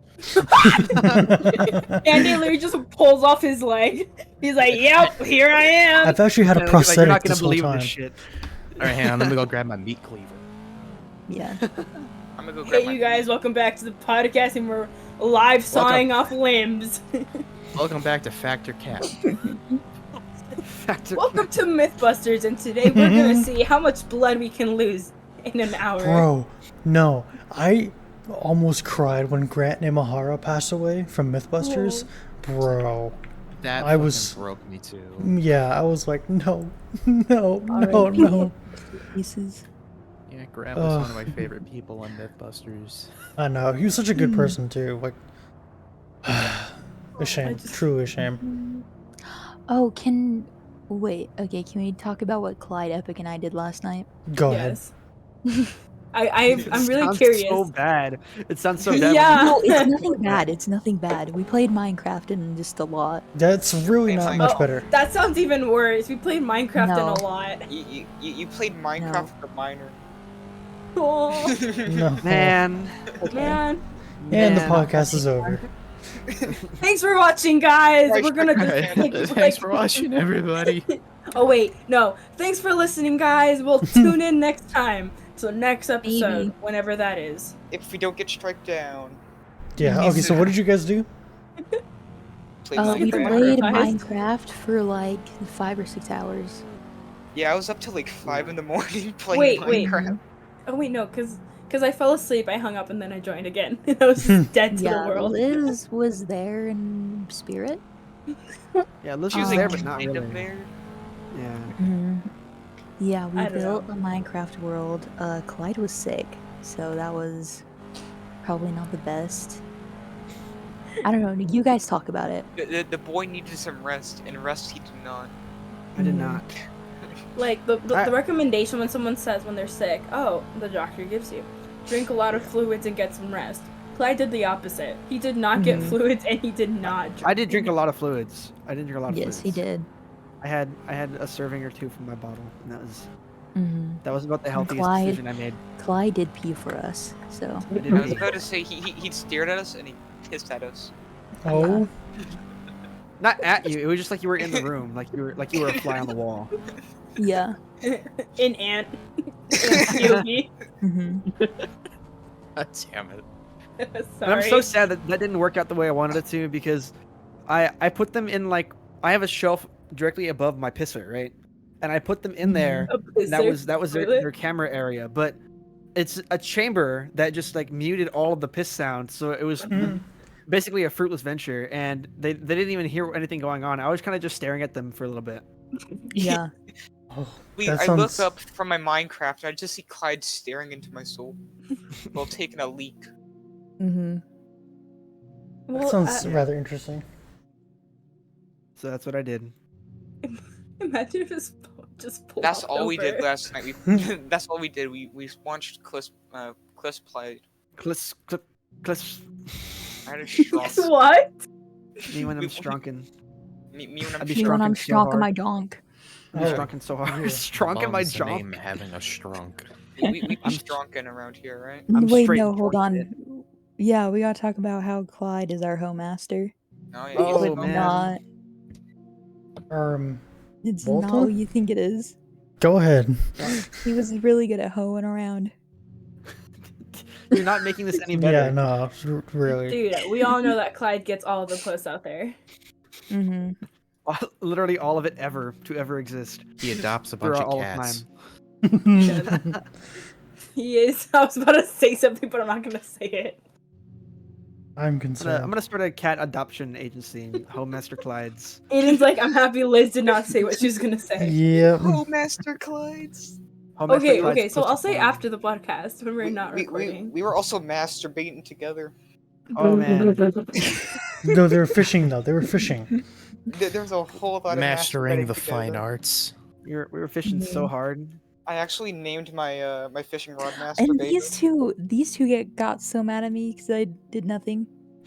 Andy literally just pulls off his leg. He's like, "Yep, here I am." I've actually had a Like, prosthetic you're not gonna this whole believe time. this shit. All right, hang on. Let me go grab my meat cleaver. Yeah. I'm gonna go grab Hey, my you guys, welcome back to the podcast, and we're live sawing off limbs. Welcome back to Factor Cat. Factor- Welcome to Mythbusters, and today we're gonna see how much blood we can lose in an hour. Bro, no. I almost cried when Grant Imahara passed away from Mythbusters. Bro. That I was- fucking broke me too. Yeah, I was like, no, no, no, R.I.P. no. Pieces. Yeah, Grant was one of my favorite people on Mythbusters. I know. He was such a good person, too. Like, a shame. just- Truly a shame. Oh, wait, okay, can we talk about what Clyde, Epic, and I did last night? Go ahead. Yes. I'm It really sounds curious. so bad. It sounds so bad. when Yeah. you- No, it's nothing bad. It's nothing bad. We played Minecraft and just a lot. That's really not much Oh, better. That sounds even worse. We played Minecraft No. in a lot. You played Minecraft with the miner. Oh, No. Man. man. And the Man. podcast is over. Thanks for watching, guys. Right, We're gonna Thanks for watching, everybody. Oh wait, no. Thanks for listening, guys. We'll tune in next time. So next episode, Maybe. whenever that is. If we don't get struck down, Yeah, okay, so what did you guys do? play We Minecraft. played Minecraft. Minecraft for like 5 or 6 hours. Yeah, I was up till like 5 in the morning playing Wait. Minecraft. Oh wait, no, cause I fell asleep. I hung up and then I joined again. I was just dead to Yeah, the world. Liz was there in spirit. Yeah, Liz She was was like there, but not kind of really. there. Yeah. Yeah, we I don't built know. a Minecraft world. Clyde was sick, so that was probably not the best. I don't know. You guys talk about it. The boy needed some rest, and rest he did not. I did Mhm. not. Like the I- recommendation when someone says when they're sick, oh, the doctor gives you, drink a lot of fluids and get some rest. Clyde did the opposite. He did not get Mhm. fluids and he did not. I did drink a lot of fluids. I did drink a lot of Yes, fluids. he did. I had a serving or two from my bottle, and hmm that was about the healthiest Clyde- decision I made. Clyde did pee for us, so. I did I was pee. about to say he stared at us and he hissed at us. Oh, Not at you. It was just like you were in the room, like you were a fly on the wall. Yeah. In Ant. POV. hmm God damn it. Sorry. And I'm so sad that that didn't work out the way I wanted it to because I put them in like I have a shelf directly above my pisser, right? And I put them in there. And that was their camera area, but it's a chamber that just like muted all of the piss sounds, so it was basically a fruitless venture, and they didn't even hear anything going on. I was kind of just staring at them for a little bit. Yeah. oh I that look sounds. up from my Minecraft, I just see Clyde staring into my soul while taking a leak. hmm That sounds rather interesting. So that's what I did. Imagine if his phone just pulled That's off all we did over. last night. That's all we did. We watched Cliff play. Cliss, I had a strong. What? me when I'm strunken. Me when I'm I'd be Me when I'm Strunken so strong in hard. my donk. I'm Oh. strunken so hard. Yeah. Strunk in my Belongs the name junk. having a strunk. we be I'm- strunken around here, right? I'm Wait, straight no, hold on. jointed. Yeah, we gotta talk about how Clyde is our home master. Oh, yeah, Oh, he's- It's man. not. It's not Volta? what you think it is. Go ahead. He was really good at hoeing around. You're not making this any better. Yeah, no, really. Dude, we all know that Clyde gets all the puss out there. hmm Literally all of it ever to ever exist. He adopts a bunch Throughout of all cats. of time. He is. I was about to say something, but I'm not gonna say it. I'm I'm concerned. gonna start a cat adoption agency in Home Master Clyde's. Aiden's like, I'm happy Liz did not say what she was gonna say. Yeah. Oh, Master Clyde's. Home Master Okay, Clyde's okay, so I'll say pussy farm. after the podcast when we're not recording. We were also masturbating together. Oh man. No, they were fishing though. They were fishing. There's a whole lot of Mastering masturbating the fine together. arts. We were fishing so hard. I actually named my my fishing rod And masturbation. these two got so mad at me because I did nothing.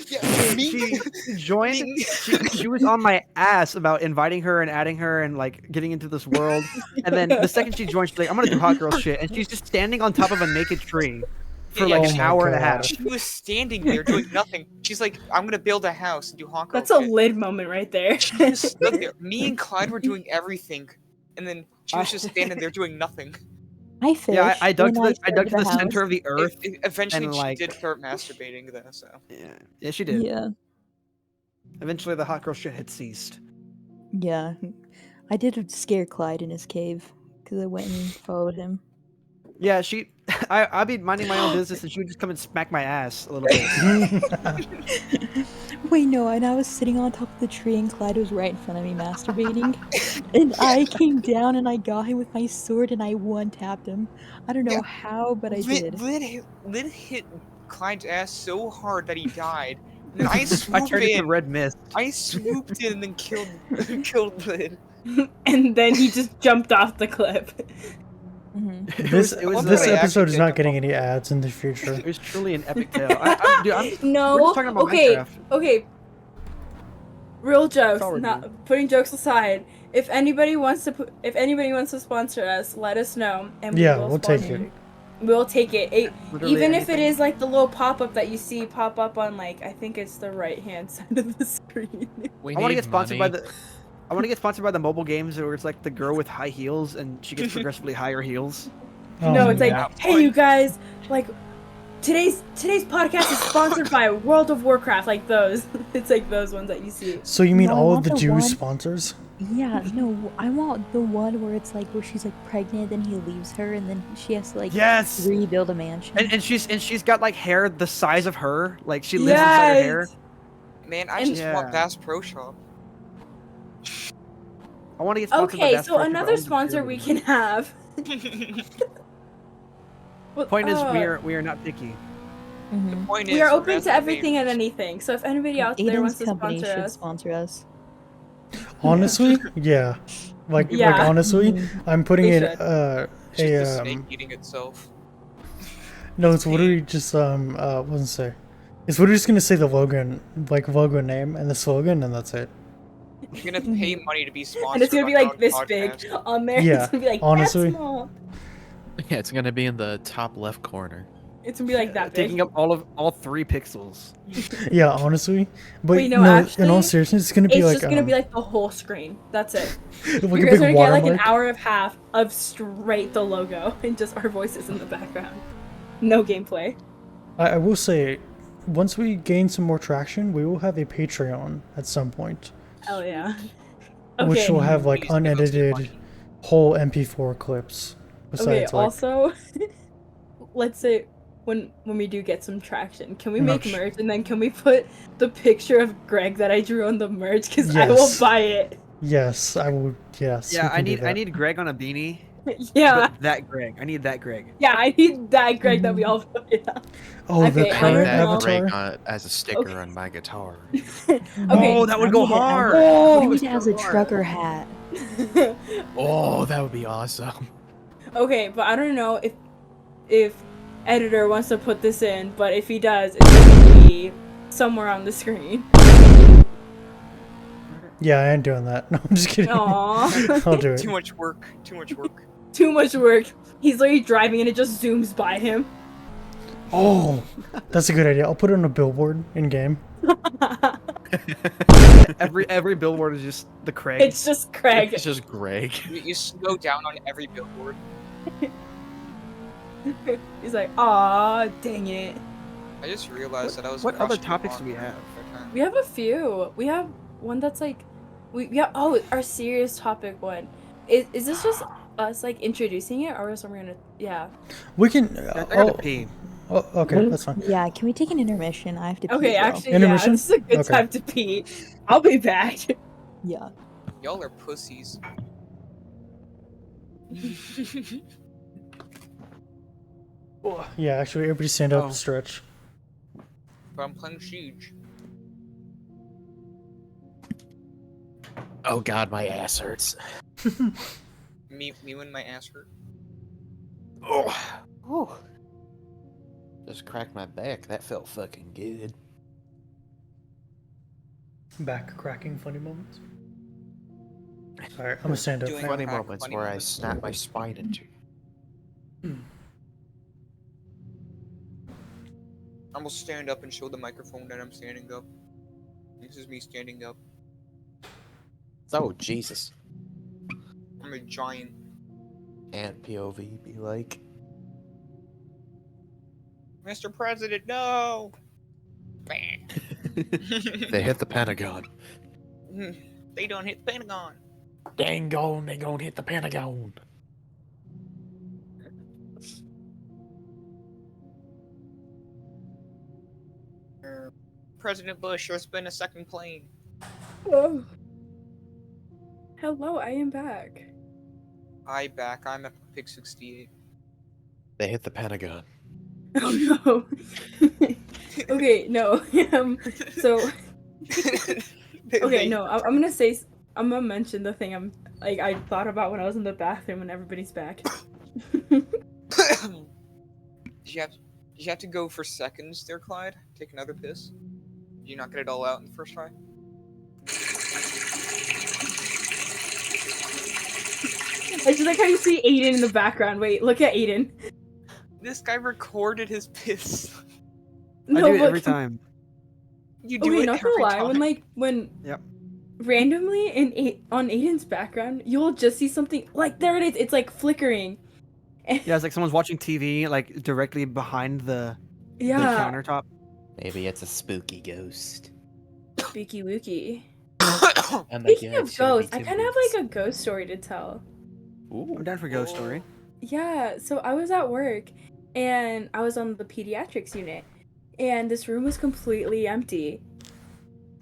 Yeah, She joined. Me. She was on my ass about inviting her and adding her and like getting into this world. And then the second she joined, she's like, "I'm gonna do hot girl shit," and she's just standing on top of a naked tree for Yeah, like oh an my hour and a God. half. She was standing there doing nothing. She's like, I'm gonna build a house and do hot girl That's a shit. lid moment right there. She just stood there. Me and Clyde were doing everything, and then she was just standing there doing nothing. I fished. Yeah, I dug to and I dug to the started a center of the earth. Eventually, and, she like- did start masturbating though. So Yeah, she did. Yeah, Eventually, the hot girl shit had ceased. yeah. I did scare Clyde in his cave because I went and followed him. Yeah, I'd be minding my own business, and she would just come and smack my ass a little bit. Wait, no, and I was sitting on top of the tree and Clyde was right in front of me masturbating. And I came down and I got him with my sword and I one-tapped him. I don't know Yeah. how, but I did. Lid hit Clyde's ass so hard that he died. And then I I swooped turned into in. red mist. I swooped in and then killed Lid. And then he just jumped off the cliff. Mhm. This it was this really episode actually is not picked getting up any ads in the future. It was truly an epic tale. Dude, we're No, just talking about okay, Minecraft. okay. Real jokes, all we're not putting jokes aside. If anybody wants to sponsor us, let us know, and Yeah, will we'll take sponsor it. We'll take it. Literally Even if it anything. is like the little pop-up that you see pop up on like I think it's the right-hand side of the screen. We I want to need get sponsored by money. the. I want to get sponsored by the mobile games where it's like the girl with high heels and she gets progressively higher heels. Oh, No, it's like, yeah. hey, you guys, like, today's podcast is sponsored by World of Warcraft, like those. It's like those ones that you see. So you mean No, I all of want the the Jews one- sponsors? Yeah, no, I want the one where it's like where she's like pregnant, then he leaves her, and then she has to like Yes. rebuild a mansion. And she's got like hair the size of her, like she lives inside her hair. Man, I And- just want Yeah. Bass Pro Shop. I want to get sponsored by Okay, Bass so Pro Shop, another I want sponsor to- we can have. Well, Point is, we are not picky. Mhm. Point we is, are we're open to everything and anything. So if anybody out there Aiden's wants to company sponsor should us, sponsor us. Honestly, yeah. Like Yeah. honestly, I'm putting They it should. It's just the a snake eating itself. no. It's literally just what's it say? It's literally just gonna say the logo, like logo name and the slogan, and that's it. You're gonna pay money to be sponsored. and it's gonna be on like our this podcast. big on there. Yeah, It's gonna be like honestly. that small. Yeah, it's gonna be in the top left corner. It's gonna be like that big. Taking up all 3 pixels. Yeah, honestly. But Wait, no, in all actually, seriousness, it's gonna be It's like just gonna be like the whole screen. That's it. like You a guys big are gonna get like an watermark. hour and a half of straight the logo and just our voices in the background. No gameplay. I will say, once we gain some more traction, we will have a Patreon at some point, Hell yeah. which Okay. will have like Please give us your unedited money. whole MP4 clips. Besides, Okay. like, Also, let's say when we do get some traction, can we No, make merch and then can we put the picture of Greg that I drew on the merch? Because I will Yes. buy it. yes, I will. Yes. we Yeah, can do I that. need Greg on a beanie. Yeah. But that Greg. I need that Greg. Yeah, I need that Greg that we all put it on. Oh, the Okay, I I current need don't know. that avatar. Greg as a sticker Okay. on my guitar. Okay. Oh, that would go hard. Oh, I need it as a trucker hat. Oh, that would be awesome. Okay, but I don't know if editor wants to put this in, but if he does, it's gonna be somewhere on the screen. Yeah, I ain't doing that. No, I'm just kidding. Aww. I'll do it. Too much work. Too much work. Too much work. He's literally driving and it just zooms by him. Oh, that's a good idea. I'll put it on a billboard in game. Every billboard is just the Craig. It's just Craig. It's just Greg. You slow down on every billboard. He's like, aw, dang it. I just realized that I was. What other crushing topics on do we have? We have a few. We have one that's like, our serious topic one. Is this just us like introducing it, or else we're gonna We can. I gotta pee. Oh, okay, that's fine. Yeah, can we take an intermission? I have to pee Okay, as well. actually, Intermission? this is a good Okay. time to pee. I'll be back. Yeah. Y'all are pussies. Yeah, actually, everybody stand up, Oh. stretch. But I'm playing Siege. Oh god, my ass hurts. Me when my ass hurt. Oh. Just cracked my back. That felt fucking good. Back cracking funny moments. Alright, I'm gonna stand up. Doing Funny crack, moments funny where moments. I snap my spine into. I'm gonna stand up and show the microphone that I'm standing up. This is me standing up. Oh Jesus. I'm a giant. And POV be like. Mr. President, no! Bang. They hit the Pentagon. They don't hit the Pentagon. Dang gone, they gonna hit the Pentagon. President Bush, there's been a second plane. Oh. Hello, I am back. I'm at Pig 68. They hit the Pentagon. Oh no. Okay, no. So okay, no. I'm gonna mention the thing I thought about when I was in the bathroom and everybody's back. Did you have to go for seconds there, Clyde? Take another piss? Did you not get it all out in the first try? I just like how you see Aiden in the background. Wait, look at Aiden. This guy recorded his piss. I do it but- every time. You do Okay, it not every gonna lie, time. when Yep. randomly on Aiden's background, you'll just see something like there it is. It's like flickering. Yeah, it's like someone's watching TV, like directly behind the Yeah, countertop. Maybe it's a spooky ghost. spooky wooky. Oh my Speaking God, of should it be ghosts, I two kind of have weeks? like a ghost story to tell. Ooh. I'm down for ghost story. Yeah, so I was at work and I was on the pediatrics unit and this room was completely empty.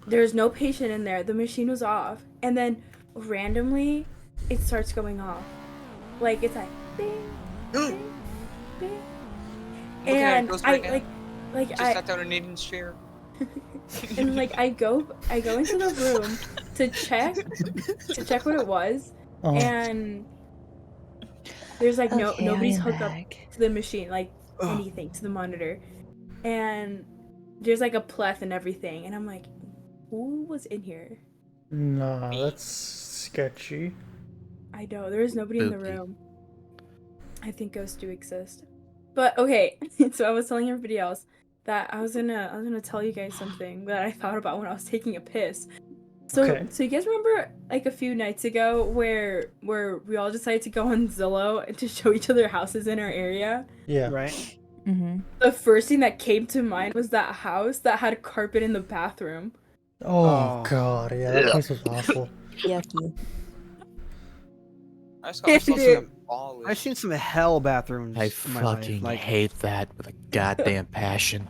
There's no patient in there. The machine was off. And then randomly it starts going off. Like it's like bing, bing, bing. Looking at And ghosts I right now. like Just I sat down in Aiden's chair. and like I go into the room to check what it was Oh, and there's like Okay, nobody's I am hooked up back. to the machine, like Ugh. anything to the monitor, and there's like a pleth and everything, and I'm like, who was in here? nah, that's sketchy. I know there is nobody in the Spooky. room. I think ghosts do exist, but okay. So I was telling everybody else that I was gonna tell you guys something that I thought about when I was taking a piss. So Okay. so you guys remember like a few nights ago where we all decided to go on Zillow and to show each other houses in our area? Yeah. Right? Mm-hmm. The first thing that came to mind was that house that had carpet in the bathroom. Oh, Oh. god, yeah, that place was awful. Yucky. I saw some Dude. balls. I've seen some hell bathrooms I in my life. fucking Like, hate that with a goddamn passion.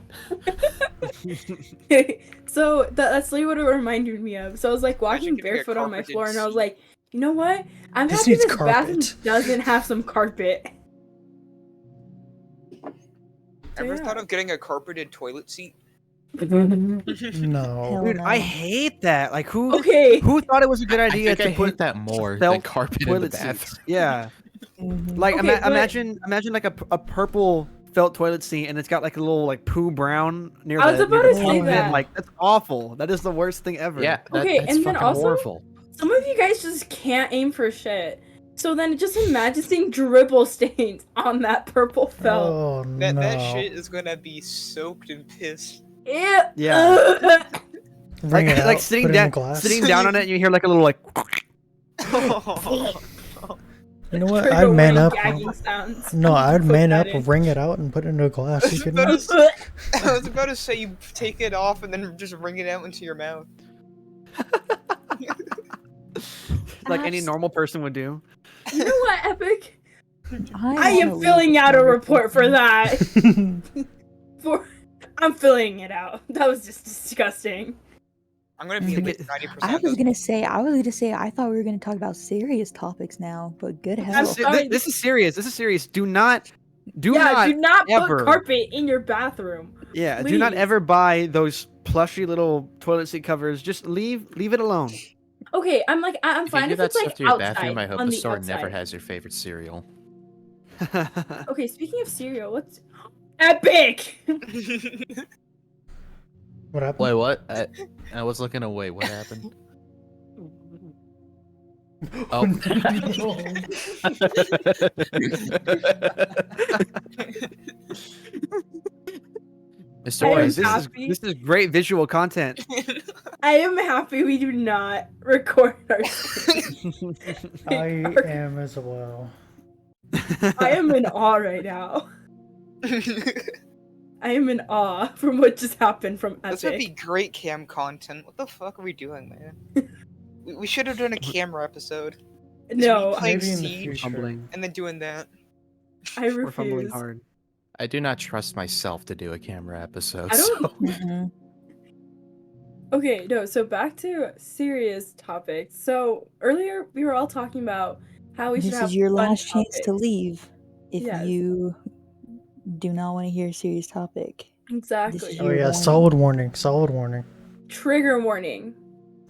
So that's literally what it reminded me of. So I was like walking Imagine getting a barefoot on my carpeted floor and I was seat. like, you know what? I'm This happy needs this bathroom carpet. doesn't have some carpet. Ever Yeah. thought of getting a carpeted toilet seat? No. Hell dude, no. I hate that. Like, who Okay. thought it was a good I idea think I to hate put that more than self carpet in the toilet bathroom. seats? Yeah. Mhm. Like, Okay, but- imagine like a purple felt toilet seat, and it's got like a little like poo brown near I was the about near to the say top. that. Like, that's awful. That is the worst thing ever. Yeah, Okay, that's and then fucking also- horrible. Some of you guys just can't aim for shit. So then just imagine seeing dribble stains on that purple felt. Oh, That no. shit is gonna be soaked in piss. Ew. Yeah. Ugh. Ring it out, like sitting put it in down, a glass. sitting down on it, and you hear like a little like. You know what? Trigger I'd man warning up. gagging sounds. No, I'd Put man that up, in. ring it out, and put it into a glass. You kidding me? I was about to say you take it off and then just wring it out into your mouth. Like any normal person would do. You know what, Epic? I wanna am leave filling this out a report for conversation. that. I'm filling it out. That was just disgusting. I'm gonna be at least 90%. I was gonna say I thought we were gonna talk about serious topics now, but good This hell. is, this is serious. This is serious. Do not do not ever, put carpet in your bathroom. Yeah, do not Please. ever buy those plushy little toilet seat covers. Just leave it alone. Okay, I'm If you fine do if that it's like stuff to your outside bathroom, I hope on the the store outside. never has your favorite cereal. Okay, speaking of cereal, what's Epic? What happened? Wait, what? I was looking away. What happened? Oh. Mr. I am Boys, happy. this is great visual content. I am happy we do not record our. I am as well. I am in awe right now. I am in awe from what just happened from Epic. This would be great cam content. What the fuck are we doing, man? we should have done a camera episode. No, me playing Maybe in the Siege future. Fumbling. and then doing that. I We're fumbling refuse. hard. I do not trust myself to do a camera episode. I don't. So. Mhm. Okay, no. So back to serious topics. So earlier we were all talking about how we should This have is your fun last chance to topics. leave if Yes. you do not want to hear a serious topic. Exactly. Oh You're yeah, warned. solid warning. Solid warning. Trigger warning.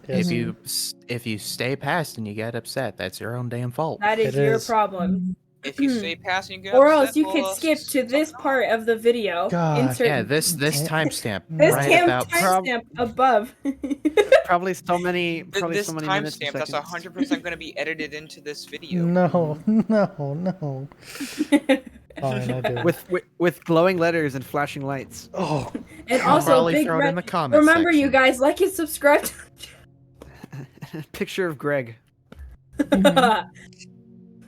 Yes. If you stay past and you get upset, that's your own damn fault. That is It your is. problem. If you stay past and you get Or upset, else you could well, skip to this part of the video. God. Insert Yeah, this Damn. timestamp this right cam about. timestamp above. Probably so many. Probably this so many minutes. timestamp and that's seconds. 100% going to be edited into this video. No, no. Fine, I'll do it. With glowing letters and flashing lights. Oh, And I'll also, probably big throw it red. in the comments Remember, you section. guys, like and subscribe. Picture of Greg.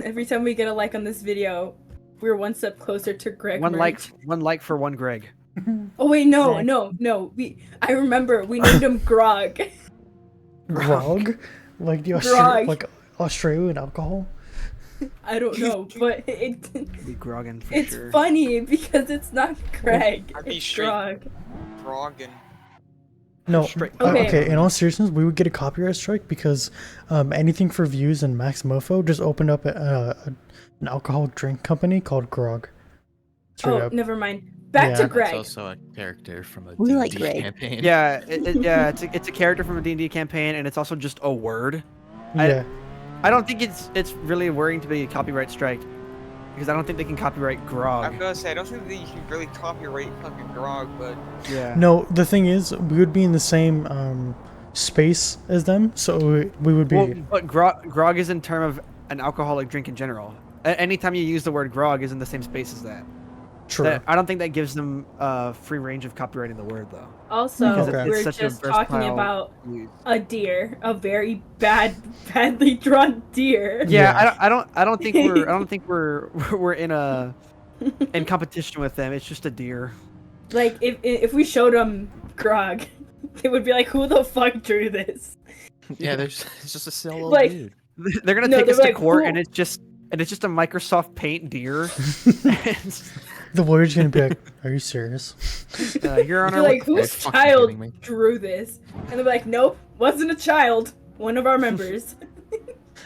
Every time we get a like on this video, we're one step closer to Greg. One merch. like for one Greg. Oh wait, no. I remember we named him Grog. grog? Like the Grog. like Australian alcohol? I don't know, but it Be grogging for it's sure. funny because it's not Greg. I'd be It's straight. Grog. Frogging. No. Straight- Okay. Okay. In all seriousness, we would get a copyright strike because anything for views and Max Mofo just opened up an alcoholic drink company called Grog. Straight Oh, up. never mind. Back Yeah. to That's Greg. also a character from a We like D&D Greg. campaign. Yeah, it's a character from a D&D campaign, and it's also just a word. Yeah. I don't think it's really worrying to be a copyright strike, because I don't think they can copyright grog. I'm gonna say, I don't think that you can really copyright fucking grog, but Yeah. No, the thing is, we would be in the same space as them, so we would be. Well, but grog is in term of an alcoholic drink in general. Anytime you use the word grog is in the same space as that. True. I don't think that gives them free range of copywriting the word though. Also, Okay. we're such a just talking versatile about use. a deer, a very badly drawn deer. Yeah, I don't think we're in competition with them. It's just a deer. Like if we showed them Grog, they would be like, "Who the fuck drew this?" Yeah, it's just a silly little Like- dude. They're gonna No, take they're us to like, court, "Who-" and it's just a Microsoft Paint deer. The lawyer's gonna be like, "Are you serious?" You're on You're our like, Are you "Whose fucking child kidding me? drew this?" And they're like, "Nope, wasn't a child. One of our members."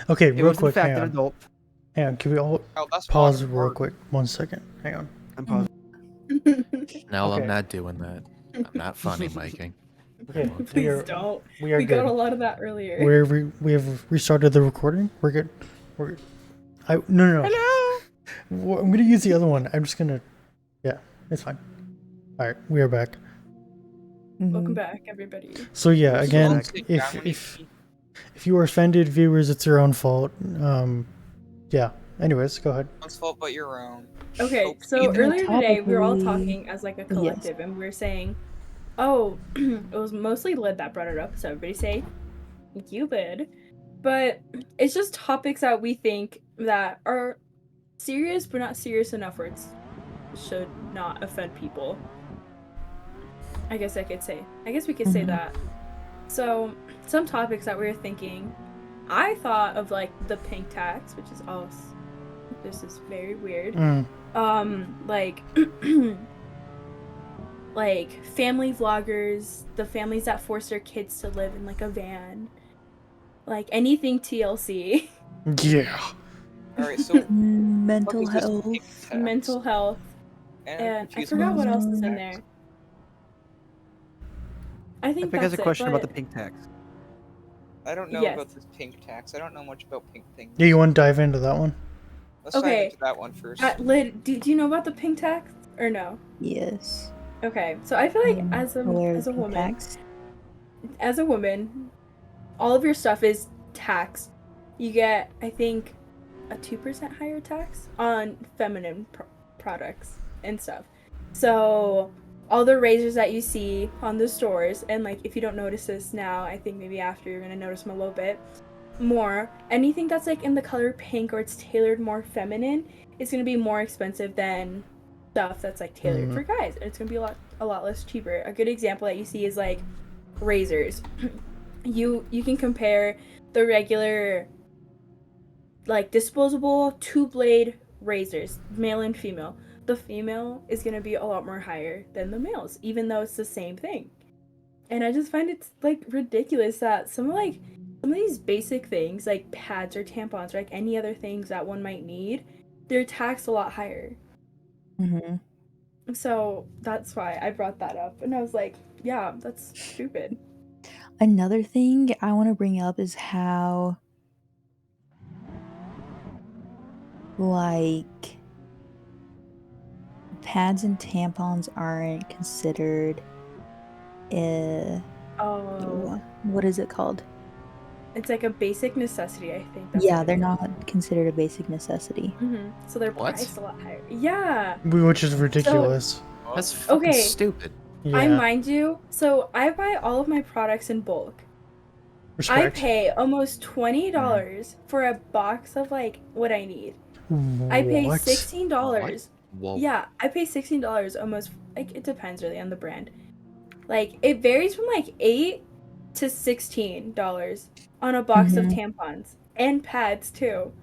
Okay, It real was in quick. fact Hang an on. adult. Hang on. Can we all oh, that's pause water. real quick? 1 second. Hang on. I'm pausing. No, Okay. I'm not doing that. I'm not funny making. Okay. Please don't. We are We got a good. lot of that earlier. We have restarted the recording. We're good. We're good. No. Hello. Well, I'm gonna use the other one. I'm just gonna. Yeah, it's fine. All right, we are back. Welcome Mhm. back, everybody. So yeah, Yes, again, well, Sit down when you if you are offended, viewers, it's your own fault. Yeah. Anyways, go ahead. one's fault but your own. Okay, Oh, so even earlier today we were all topically- talking as like a collective, and we were saying, "Oh, it was mostly Lid that brought it up." So everybody say, "Thank you, Lid." But it's just topics that we think that are serious, but not serious enough where it should not offend people. I guess we could say Mhm. that. So some topics that we were thinking, I thought of like the pink tax, which is also this is very weird. Like like family vloggers, the families that force their kids to live in like a van, like anything TLC. Yeah. All right, so Mental what is this health. pink tax? Mental health, And and I confused forgot about what this else is pink in tax. there. I think Epic has that's a question it, about but the pink tax. I don't know Yes. about this pink tax. I don't know much about pink things. Yeah, you want to dive into that one? Let's dive Okay. into that one first. Lid, do you know about the pink tax or no? Yes. Okay, so I feel like as Aware of a pink woman, tax. all of your stuff is taxed. You get, I think, a 2% higher tax on feminine products and stuff. So all the razors that you see on the stores, and like if you don't notice this now, I think maybe after you're gonna notice them a little bit more. Anything that's like in the color pink or it's tailored more feminine, it's gonna be more expensive than stuff that's like tailored for guys. It's gonna be a lot less cheaper. A good example that you see is like razors. You can compare the regular like disposable 2-blade razors, male and female. The female is gonna be a lot more higher than the males, even though it's the same thing. And I just find it's like ridiculous that some of these basic things like pads or tampons or like any other things that one might need, they're taxed a lot higher. Mm-hmm. So that's why I brought that up, and I was like, yeah, that's stupid. Another thing I want to bring up is how, like, pads and tampons aren't considered. Oh, What is it called? it's like a basic necessity, I think. That's Yeah, what it they're is. not considered a basic necessity. So they're What? priced a lot higher. Yeah. Which is ridiculous. That's fucking Okay. stupid. Yeah. I mind you, so I buy all of my products in bulk. Respect. I pay almost $20 for a box of like what I need. I pay What? $16. Whoa. Yeah, I pay $16 almost. Like it depends really on the brand. Like it varies from like $8 to $16 on a box of tampons and pads too.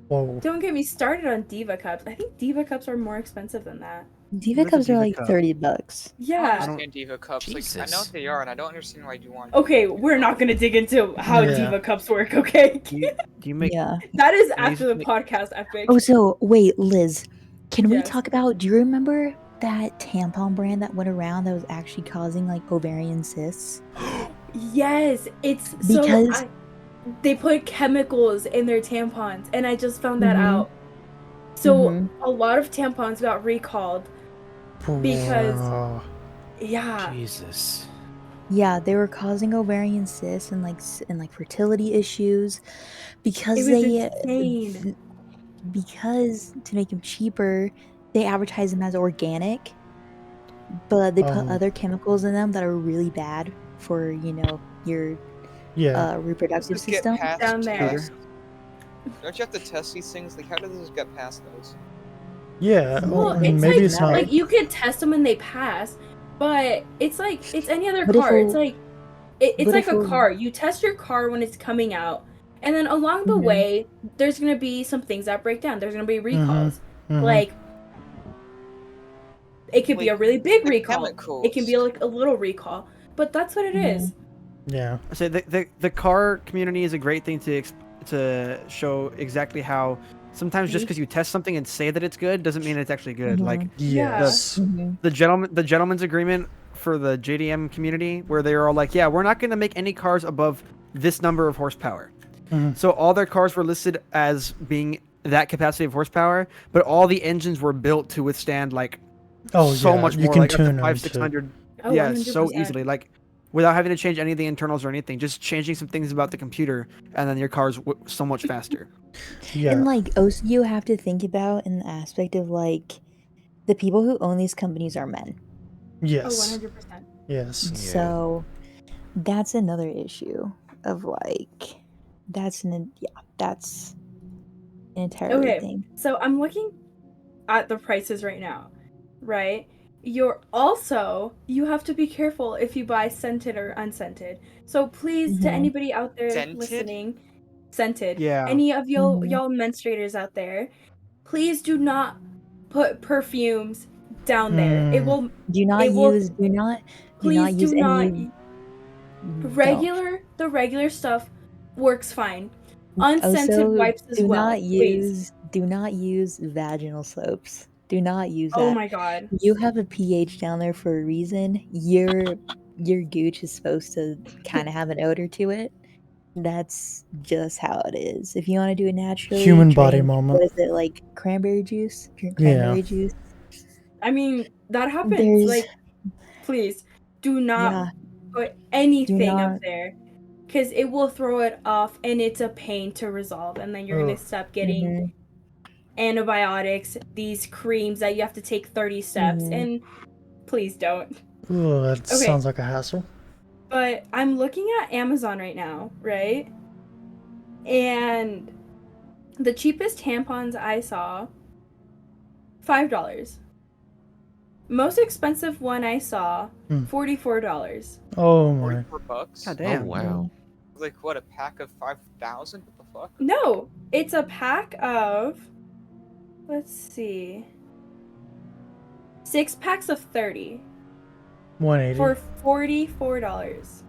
Whoa. Don't get me started on Diva cups. I think Diva cups are more expensive than that. Diva What is a cups are Diva like cup? $30. I don't Yeah. understand Diva cups. Like, I know Jesus. what they are, and I don't understand why you want. Okay, we're not gonna dig into how Yeah. Diva cups work. Okay. Do you make Yeah. That is Can you after the make- podcast, Epic. Oh, so wait, Liz, can we Yes. talk about? Do you remember that tampon brand that went around that was actually causing like ovarian cysts? Yes, it's Because- they put chemicals in their tampons, and I just found that Mhm. out. So Mhm. a lot of tampons got recalled. Because- Bruh. Yeah. Jesus. Yeah, they were causing ovarian cysts and like fertility issues because It was they insane. because to make them cheaper, they advertise them as organic, but they put Oh. other chemicals in them that are really bad for your Yeah. reproductive Does this get system. past Down there. tests? Don't you have to test these things? Like, how does this get past those? Yeah. Well, Well, it's maybe like, it's not. like you could test them and they pass, but it's like it's any other But if car. It's we'll- like it's but like if a we'll- car. You test your car when it's coming out, and then along the Mhm. way, there's gonna be some things that break down. There's gonna be recalls. Mhm. Like it could be a Like, really big the recall. chemicals. It can be like a little recall, but that's what it is. Yeah. So the car community is a great thing to show exactly how sometimes just because you test something and say that it's good doesn't mean it's actually good. Like Yeah. Yes. Mhm. the gentleman's agreement for the JDM community, where they were all like, yeah, we're not going to make any cars above this number of horsepower. Mhm. So all their cars were listed as being that capacity of horsepower, but all the engines were built to withstand like Oh so yeah. much You more, can like up tune to them 500-600. Oh, Yeah, so 100%. easily, like without having to change any of the internals or anything, just changing some things about the computer, and then your car's so much faster. Yeah. And like also you have to think about in the aspect of like the people who own these companies are men. Oh, Yes. 100%. Yes. Yeah. So that's another issue of like that's an entirely Okay. thing. So I'm looking at the prices right now, right? You have to be careful if you buy scented or unscented. So please, to Mhm. anybody out there Scented? listening, scented. Yeah. Any of y'all Mhm. y'all menstruators out there, please do not put perfumes down there. It Mm. will. Do not It will. use. Do not. Do Please not use do not. any. Don't. The regular stuff works fine. Unscented Also, wipes as well, please. do not use vaginal soaps. Do not use Oh that. my god. You have a pH down there for a reason. Your gooch is supposed to kind of have an odor to it. That's just how it is. If you want to do it naturally, Human body drink, moment. what is it, like cranberry juice? Drink Yeah. cranberry juice. I mean, that happens. There's Like, please do not yeah, put do anything up not there because it will throw it off and it's a pain to resolve. And then you're going Ugh. to stop getting mhm, antibiotics, these creams that you have to take 30 steps. mhm. And please don't. Ooh, that Okay. sounds like a hassle. But I'm looking at Amazon right now, right? And the cheapest tampons I saw, $5. Most expensive one I saw, $44. Oh my. $44? God Oh damn. wow. Like what? A pack of 5,000? What the fuck? No, it's a pack of, let's see, 6 packs of 30 180. for $44.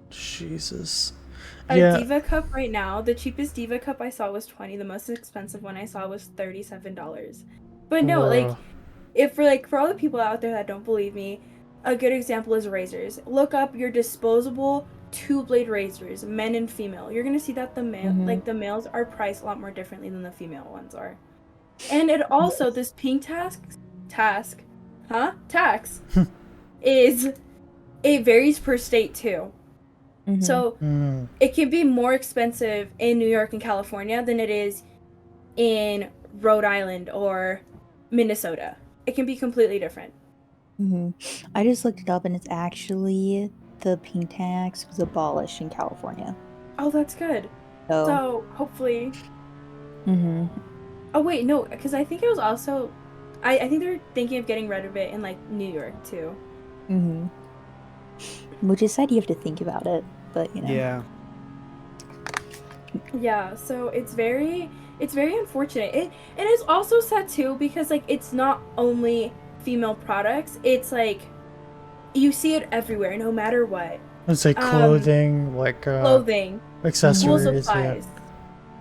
Jesus. A Yeah. Diva cup right now, the cheapest Diva cup I saw was 20. The most expensive one I saw was $37. But no, like, Bruh. if for all the people out there that don't believe me, a good example is razors. Look up your disposable two-blade razors, men and female. You're gonna see that the Mhm. the males are priced a lot more differently than the female ones are. And it also this pink tax is it varies per state too. Mhm. So Mm. it can be more expensive in New York and California than it is in Rhode Island or Minnesota. It can be completely different. Mhm. I just looked it up, and it's actually the pink tax was abolished in California. Oh, that's good. So, So hopefully. mhm. Oh wait, no, because I think it was also. I think they're thinking of getting rid of it in like New York too. Mhm. Which is sad. You have to think about it, but you know. Yeah. Yeah, so it's very unfortunate. And it's also sad too because like it's not only female products. It's like you see it everywhere, no matter what. Let's say clothing, like Clothing, school accessories. supplies, Do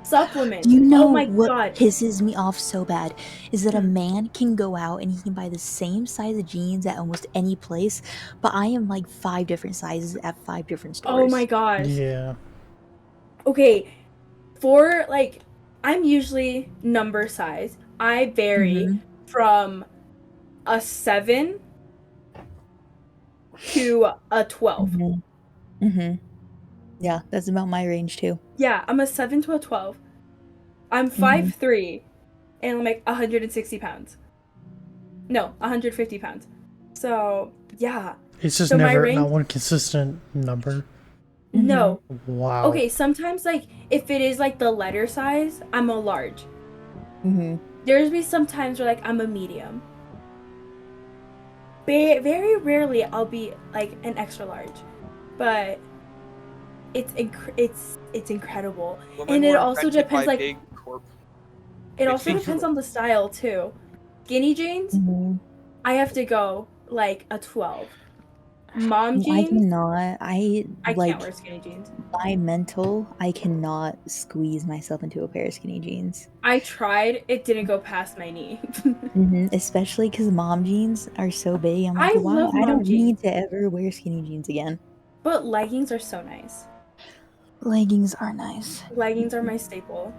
supplements. you know Oh my what god. pisses me off so bad is that a Hmm. man can go out and he can buy the same size of jeans at almost any place, but I am like 5 different sizes at 5 different stores. Oh my gosh. Yeah. Okay, for like I'm usually number size. I vary Mhm. from a 7 to a 12. Mhm. Mhm. Yeah, that's about my range too. Yeah, I'm a 7 to a 12. I'm 5'3" and I'm like 160 pounds. No, 150 pounds. So, yeah. It's just So my never range- not one consistent number. No. Wow. Okay, sometimes like if it is like the letter size, I'm a large. Mhm. There's be some times where like I'm a medium. Very rarely I'll be like an extra large. But it's incredible. Women And it were also invented depends by like Big Corp. it also Big depends Corp. on the style too. Skinny jeans, Mhm. I have to go like a 12. Mom I jeans, cannot. I I like can't wear skinny jeans. by mental. I cannot squeeze myself into a pair of skinny jeans. I tried, it didn't go past my knee. Especially because mom jeans are so big. I'm like, I wow, love I mom don't need jeans, to ever wear skinny jeans again. but leggings are so nice. Leggings are nice. Leggings are my staple.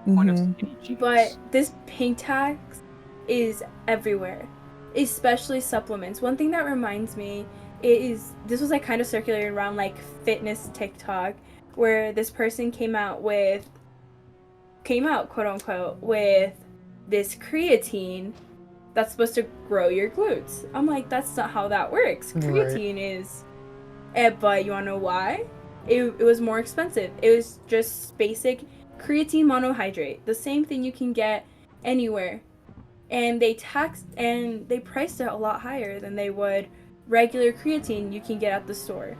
Point of Mhm. skinny jeans. But this pink tax is everywhere, especially supplements. One thing that reminds me is this was like kind of circulating around like fitness TikTok, where this person came out quote unquote with this creatine that's supposed to grow your glutes. I'm like, that's not how that works. Right. Creatine is, but you wanna know why? It was more expensive. It was just basic creatine monohydrate, the same thing you can get anywhere, and they priced it a lot higher than they would regular creatine you can get at the store.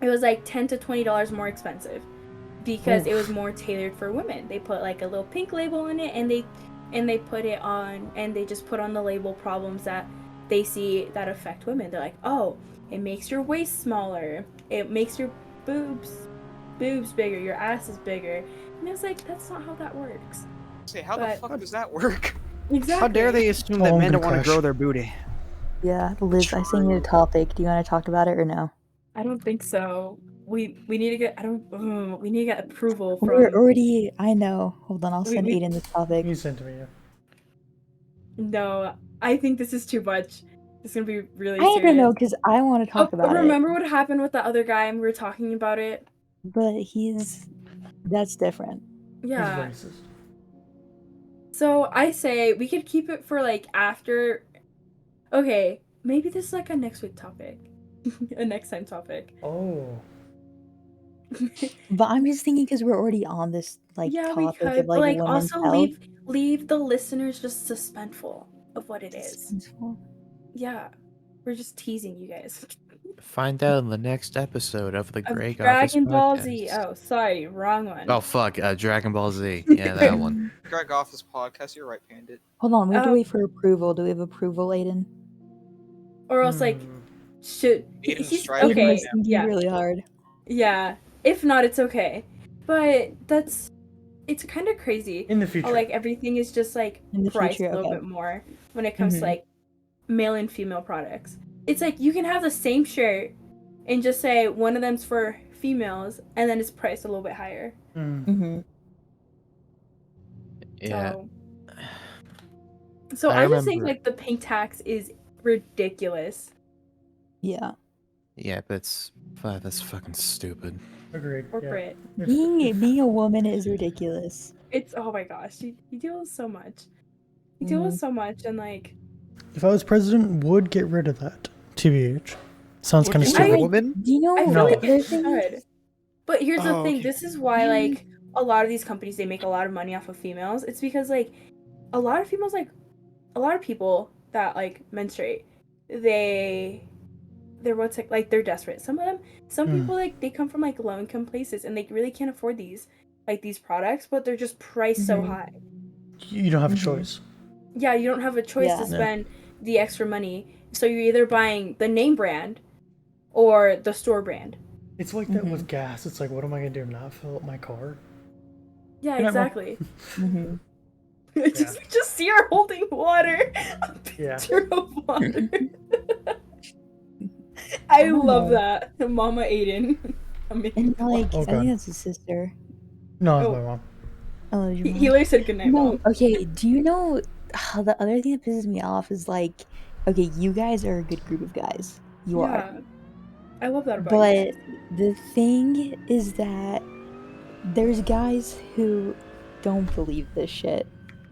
it was like $10 to $20 more expensive because it was more tailored for women. They put like a little pink label on it, and they put it on, and they just put on the label problems that they see that affect women. They're like, oh, it makes your waist smaller, it makes your boobs bigger, your ass is bigger. And it's like, that's not how that works. Say, how But- the fuck does that work? Exactly. How dare they assume Oh, that I'm men gonna don't want to crash. grow their booty? Yeah, Liz, I sent you a topic. Do you want to talk about it or no? I don't think so. We need to get we need to get approval from. We're already. I know. Hold on, I'll send we- Aiden this topic. You sent to me. Yeah. No, I think this is too much. It's gonna be really I serious. don't know because I want to talk about remember what happened with the other guy and we were talking about it? it, but that's different. Yeah. He's racist. So I say we could keep it for like after. Okay, maybe this is like a next week topic, a next time topic. Oh. But I'm just thinking because we're already on this like Yeah, we topic could, of but like like women's also health. leave the listeners just suspenseful of what it is. Yeah, we're just teasing you guys. Find out in the next episode of the Of Greg Office Dragon Ball Z. podcast. Oh, sorry, wrong one. Oh fuck, Dragon Ball Z. Yeah, that one. Greg Office podcast. You're right, Pandit. Hold on, we have to Oh. wait for approval. Do we have approval, Aiden? Or else like Hmm. should Aiden's he's striving okay? Aiden's thinking Yeah, really hard. yeah. If not, it's okay. But it's kind of crazy. In the future. How, like everything is just like In the priced future, a little okay. bit more when it comes Mhm. to like male and female products. It's like you can have the same shirt and just say one of them's for females and then it's priced a little bit higher. Mm. Mm-hmm. Yeah. So I I just think remember- like the pink tax is ridiculous. Yeah. Yeah, but that's fucking stupid. Agreed. Yeah. Corporate. Being a woman is ridiculous. It's oh my gosh, you deal with so much. You deal with so much and like If I was president, would get rid of that. TBH. Sounds kind of I- stupid. woman? Do you know I feel No. like the other it thing? should. But here's the Oh, thing, okay. this is why like a lot of these companies they make a lot of money off of females. It's because like a lot of females like a lot of people that like menstruate, they're what's like they're desperate. Some people like they come from like low income places and they really can't afford these products, but they're just priced so Mhm. high. You don't have a Mhm. choice. Yeah, you don't have a choice Yeah. to Yeah. spend the extra money. So you're either buying the name brand or the store brand. It's like that with gas. It's like, what am I gonna do? Not fill up my car? Yeah, You're not wrong. exactly. Mm-hmm. We just see her holding water. A Yeah. picture of water. I love Oh. that. Mama Aiden. Amazing. And like, Oh, I God. think that's his sister. No, it's Oh. my mom. Oh, your He mom. literally said goodnight, No, Mom. okay. Do you know the other thing that pisses me off is like, okay, you guys are a good group of guys. You are. Yeah. I love that about you But guys. the thing is that there's guys who don't believe this shit.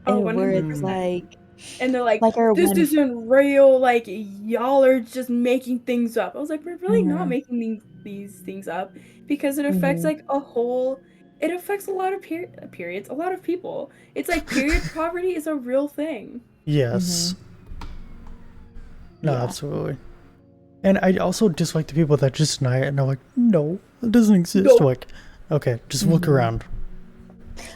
Oh, And where it's 100%. like And they're like, our this one. isn't real. Like, y'all are just making things up. I was like, we're really not Mhm. making these things up because it affects Mhm. like a whole. It affects a lot of periods, a lot of people. It's like period poverty is a real thing. Yes. No, Yeah. absolutely. And I also dislike the people that just deny it and are like, no, it doesn't exist. No. Like, okay, just look Mhm. around.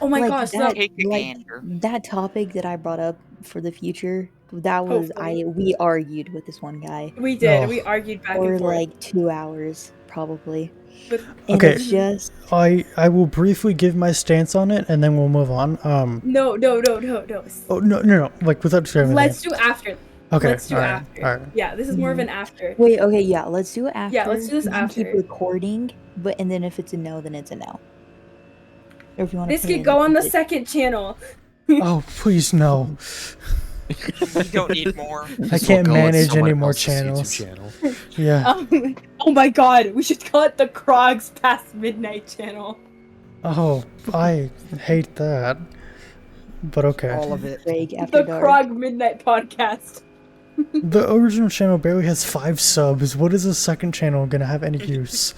Oh my Like gosh, that, Take a like gander. that topic that I brought up for the future. That was Hopefully. we argued with this one guy we did. Oh. We argued back for and forth. like 2 hours probably. But And Okay. it's just I will briefly give my stance on it and then we'll move on. no. Oh no, like without describing Let's anything. do after. Okay, Let's do alright, after. alright. Yeah, this is more of an after. wait. Okay, yeah. Let's do it after. Yeah, let's do this we can keep after. recording, and then if it's a no, then it's a no. Or if you want This could go on the second channel. Oh, please no. You don't need more. I This will can't go on manage someone any more else's YouTube channels. channel. Yeah. Oh my god, we should call it the Krogs Past Midnight channel. Oh, I hate that. But okay. All of it. break after The dark. Krog Midnight Podcast. The original channel barely has 5 subs. What is a second channel gonna have any use?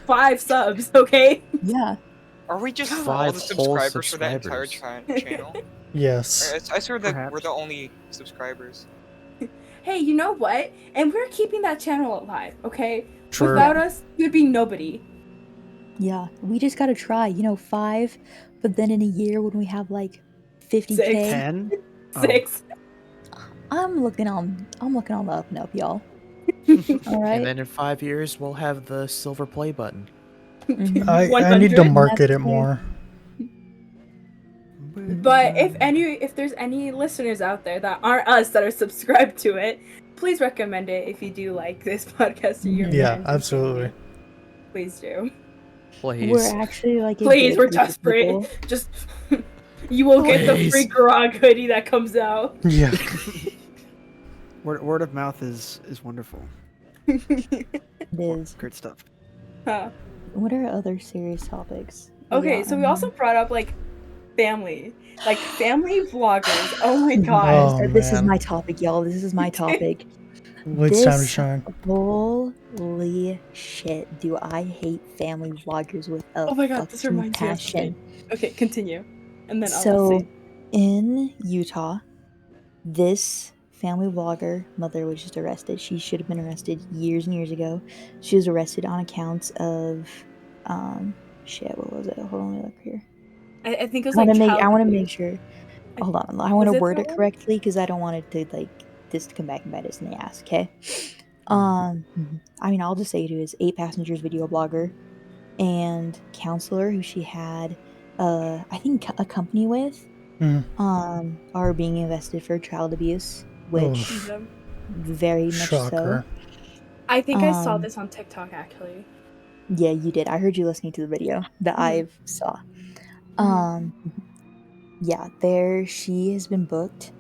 5 subs, okay? Yeah. Are we just all 5 the whole subscribers for that entire subscribers. channel? Yes. I swear that we're Perhaps. the only subscribers. Hey, you know what? And we're keeping that channel alive, okay? True. Without us, you'd be nobody. Yeah, we just gotta try. 5, but then in a year when we have like 50K, 10? Oh. 6. I'm looking on the up and up, y'all. All right. And then in 5 years, we'll have the silver play button. Mhm. I need to 100. market it That's more. But if there's any listeners out there that aren't us that are subscribed to it, please recommend it if you do like this podcast to your Mhm. Yeah, friends. and absolutely. family. Please do. Please. We're actually like a Please, good we're group of desperate. people. Just you will get the free Please. Grog hoodie that comes out. Yeah. Word of mouth is wonderful. It is. Great stuff. Huh. What are other serious topics? We Okay, got, so we also brought up like family vloggers. Oh my gosh. Oh This is man, my topic, y'all. This is my topic. it's time to This shine. holy shit, do I hate family vloggers with a Oh my god, this fucking reminds me of something. passion. Okay, continue. And then I'll So say. in Utah, this family vlogger mother was just arrested. She should have been arrested years and years ago. She was arrested on accounts of shit, what was it? Hold on, let me look here. I think it was I like want child to abuse. make sure. I- Hold on, I want to was it word that it one? correctly because I don't want it to this to come back and bite us in the ass. Okay. I'll just say it is 8 passengers video blogger and counselor who she had, I think a company with, Mm. are being invested for child abuse, which Oof. Mhm. very much so. Shocker. I think I saw Um, this on TikTok actually. Yeah, you did. I heard you listening to the video that I saw. Yeah, there she has been booked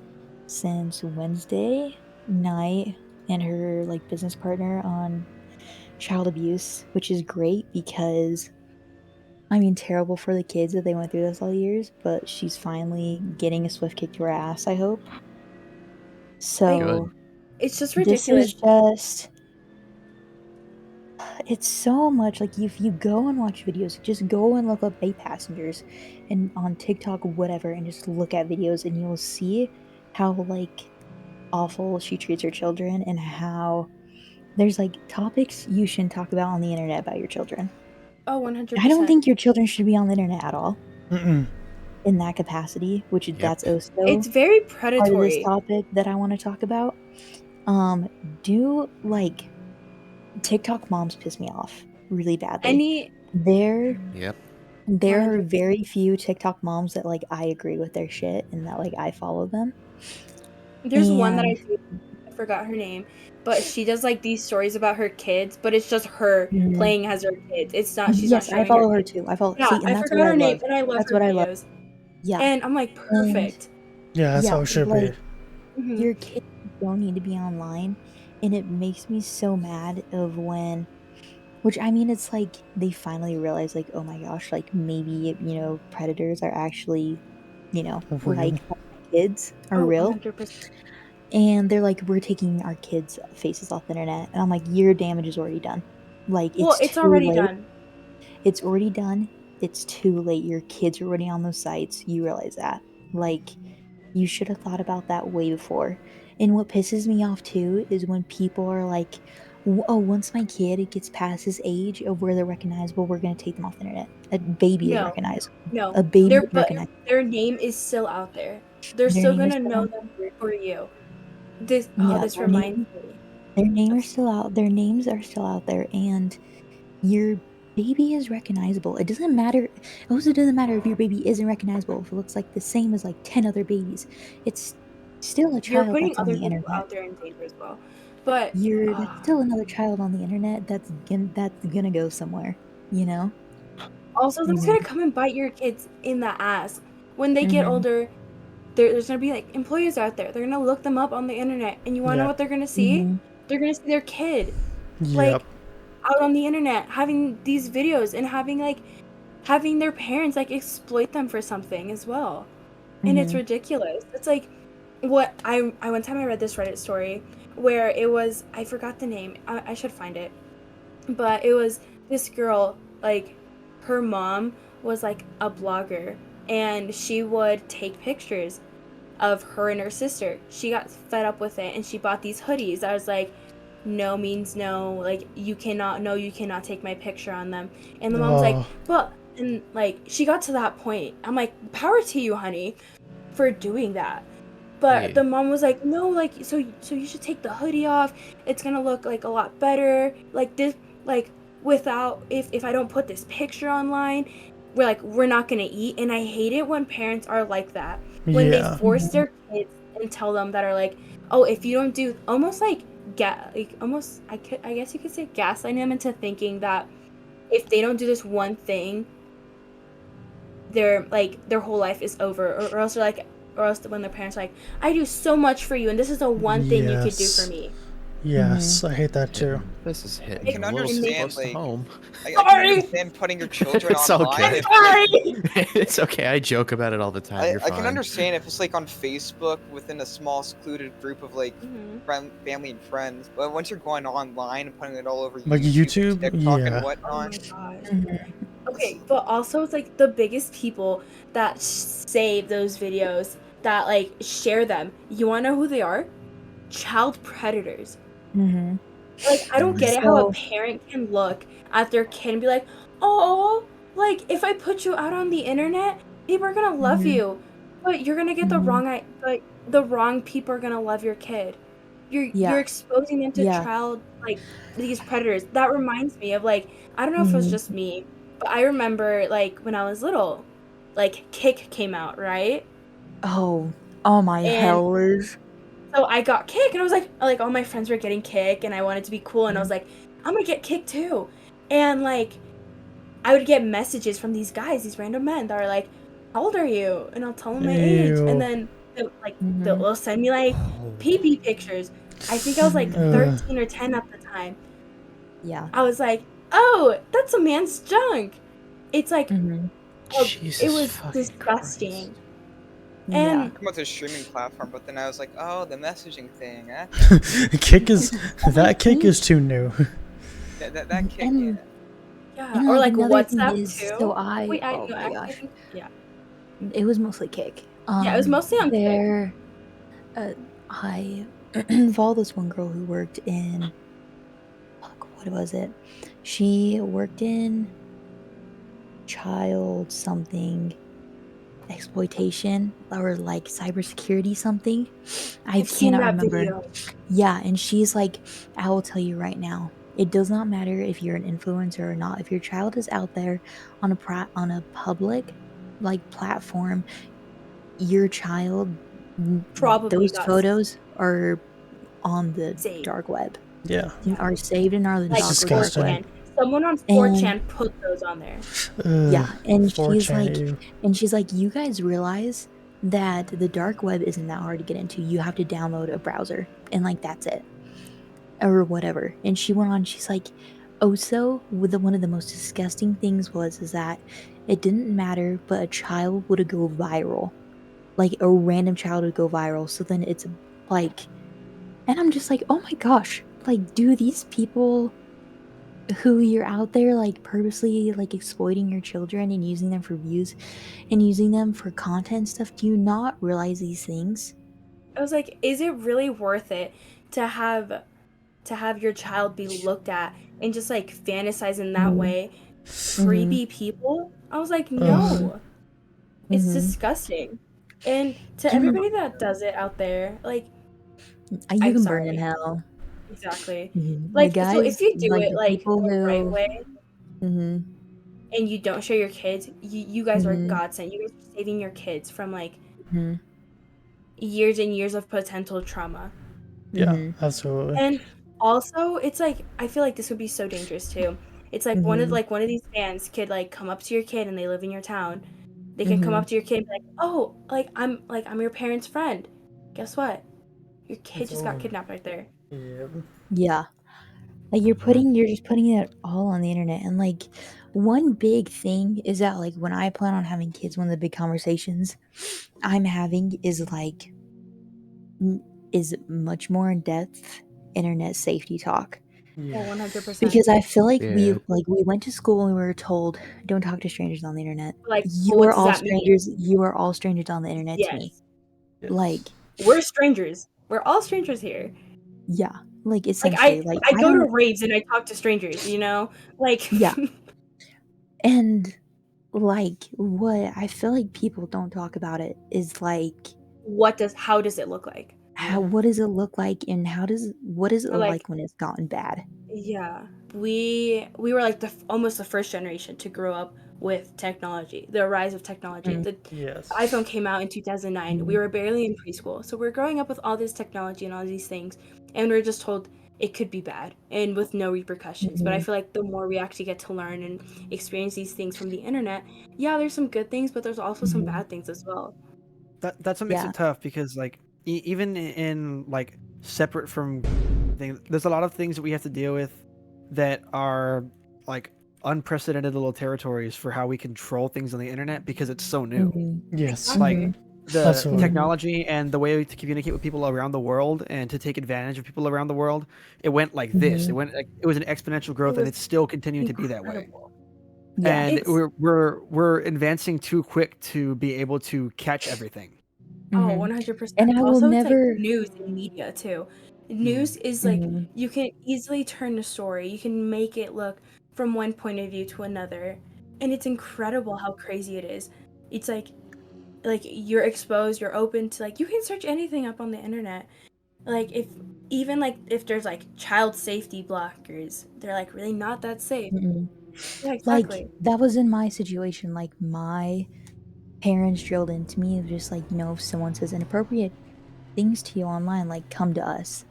since Wednesday night and her business partner on child abuse, which is great because terrible for the kids that they went through this all years, but she's finally getting a swift kick to her ass, I hope. So It's just this ridiculous. is just it's so much if you go and watch videos, just go and look up 8 passengers and on TikTok whatever and just look at videos and you'll see how awful she treats her children and how there's topics you shouldn't talk about on the internet about your children. Oh, I don't 100%. think your children should be on the internet at all Mm-mm. in that capacity, which that's also It's very part of this predatory. topic that I want to talk about. Do TikTok moms piss me off really badly. There Yep. are 100%. very few TikTok moms that I agree with their shit and that I follow them. There's one that And I forgot her name, but she does these stories about her kids, but it's just her playing as her kids. It's not she's not yes, I showing follow her her kids. too. I follow Yeah, see, and I that's forgot what I her name, love. but I love That's her what I love. videos. Yeah. And I'm like, And perfect. Yeah, that's yeah, how it should be. Mhm. your kids don't need to be online, and it makes me so mad of when which it's they finally realize oh my gosh, maybe predators are actually Real. kids are Oh, real, 100%. and they're we're taking our kids' faces off the internet, and I'm your damage is already done. Well, It's it's too already late. done. It's already done. It's too late. Your kids are already on those sites. You realize that. You should have thought about that way before. And what pisses me off too is when people are oh, once my kid gets past his age of where they're recognizable, we're going to take them off the internet. A baby is No, recognizable. no. A baby is But recognizable. their name is still out there. They're Their still name is gonna still know out them there. for you. This Yeah, this reminds me. their name are still out. Their names are still out there, and your baby is recognizable. It doesn't matter. It also doesn't matter if your baby isn't recognizable. If it looks the same as 10 other babies, it's still a You're child putting that's on other the people internet. out there in danger as well. But That's still another child on the internet that's gonna go somewhere. You know. also, that's Mhm. gonna come and bite your kids in the ass when they get Mhm. older. There's gonna be employers out there. They're gonna look them up on the internet, and you wanna know Yep. what they're gonna see? Mhm. They're gonna see their kid Yep. out on the internet having these videos and having their parents exploit them for something as well. And it's Mhm. ridiculous. It's what I one time I read this Reddit story where it was I forgot the name. I should find it. But it was this girl, her mom was a blogger and she would take pictures of her and her sister. She got fed up with it and she bought these hoodies. I was like, no means no. Like, you cannot take my picture on them. And the mom's like, Oh, but, and like, she got to that point. I'm like, power to you, honey, for doing that. But Wait. the mom was like, no, like, so you should take the hoodie off. It's gonna look like a lot better. Like this, like, without, if I don't put this picture online, we're not gonna eat. And I hate it when parents are like that. When they yeah. force their kids and tell them that are like, oh, if you don't do, almost like, I guess you could say gaslighting them into thinking that if they don't do this one thing, their whole life is over, or else they're like, or else when their parents are like, I do so much for you and this is the one thing you could do Yes. for me. Yes, I hate that too. This is hitting I a can little too understand, close to like- home. I Sorry! can understand putting your children It's online. okay. if- Sorry. It's okay. I joke about it all the time. You're I fine. can understand if it's like on Facebook within a small secluded group of like family and friends, but once you're going online and putting it all over Like YouTube? TikTok Yeah. and Oh my whatnot, gosh. Mhm. Okay, but also it's like the biggest people that save those videos, that like share them. You wanna know who they are? Child predators. Mhm. Like, I don't get it how a So- parent can look at their kid and be like, oh, like, if I put you out on the internet, people are gonna love Mhm. you. But you're gonna get Mhm. the wrong people are gonna love your kid. Yeah. You're exposing them to Yeah. child, like, these predators. That reminds me of, like, I don't know if it was Mhm. just me, but I remember, like, when I was little, like, Kick came out, right? Oh my And hell, Liz. so I got Kick, and I was like all my friends were getting Kick, and I wanted to be cool, and I was like, I'm gonna get Kick too. And like, I would get messages from these guys, these random men that are like, how old are you? And I'll tell them my age, Ew. and then Mhm. they'll send me like pee pictures. I think I was like 13 or 10 at the time. Yeah. I was like, oh, that's a man's junk. It's like, Mhm. oh, Jesus it was fucking disgusting. Christ. Yeah. And come out to a streaming platform, but then I was like, oh, the messaging thing, Kick is too new. that kick, And- yeah, And, or like, like another thing WhatsApp is, too. so Wait, oh no, my actually, I gosh. think, yeah. It was mostly Kick. Yeah, it was mostly on Kick. there. I follow this one girl who worked in. Fuck, what was it? She worked in child something exploitation or like cybersecurity something. I I've seen cannot that remember. video. Yeah, and she's like, I will tell you right now, it does not matter if you're an influencer or not. If your child is out there on a public like platform, your child, Probably those got photos are on the saved. dark web. Yeah. Are saved and are the Like dark disgusting. web. 4chan. Someone on 4chan put those on there. Yeah, and she's 4chan, like, ew. you guys realize that the dark web isn't that hard to get into. You have to download a browser, and like that's it, or whatever. And she went on. She's like, also, one of the most disgusting things is that it didn't matter, but a child would go viral, like a random child would go viral. So then it's like, and I'm just like, oh my gosh, like, do these people who you're out there like purposely like exploiting your children and using them for views and using them for content stuff, do you not realize these things? I was like, is it really worth it to have your child be looked at and just like fantasize in that way? Creepy people? I was like, no. It's Mhm. disgusting. And to Do you remember- everybody that does it out there, like, you I'm can burn in sorry. hell. Exactly. The Like, so guys, if you do like, it the like people the right who- way Mhm. and you don't show your kids, you guys are Mhm. godsend. You guys are saving your kids from like Mhm. years and years of potential trauma. Yeah, Mhm. absolutely. And also, it's like, I feel like this would be so dangerous too. It's like one of these fans could like come up to your kid and they live in your town. They can come up to your kid and be like, "Oh, I'm your parent's friend." Guess what? Your kid It's just got over. kidnapped right there. Yeah, like you're just putting it all on the internet. And like one big thing is that like when I plan on having kids, one of the big conversations I'm having is like is much more in depth internet safety talk. Oh, 100%. Because I feel like Yeah. we went to school and we were told, don't talk to strangers on the internet. Like, You what are does all that mean? strangers. You are all strangers on the internet to me. Yes. Yes. Like, We're strangers. We're all strangers here. yeah, like Like essentially, like I I go to don't, raves and I talk to strangers, you know? Like yeah, and like what I feel like people don't talk about it is like how does it look like? how what does it look like and what is it Or like like when it's gotten bad? yeah, we were like almost the first generation to grow up with technology, the rise of technology. Mm. The Yes. iPhone came out in 2009. We were barely in preschool, so we're growing up with all this technology and all these things, and we're just told it could be bad and with no repercussions. But I Mhm. feel like the more we actually get to learn and experience these things from the internet, yeah, there's some good things, but there's also some Mhm. bad things as well. That's what makes Yeah. it tough because like even in like separate from things, there's a lot of things that we have to deal with that are like unprecedented little territories for how we control things on the internet because it's so new. Mhm. Yes. Like Exactly. the Absolutely. technology and the way to communicate with people around the world and to take advantage of people around the world, it went like this. It Mhm. went like it was an exponential growth, and was it's still continuing to be that way. Incredible. Yeah. And It's we're advancing too quick to be able to catch everything. Oh, Mhm. 100%. And I will Also, it's like never. news and media too. News is like Mhm. you can easily turn a story. You can make it look from one point of view to another. And it's incredible how crazy it is. It's like you're exposed, you're open to like you can search anything up on the internet. Like if there's like child safety blockers, they're like really not that safe. Mhm. Yeah, Like exactly. that was in my situation. Like my parents drilled into me of just like, if someone says inappropriate things to you online, like come to us.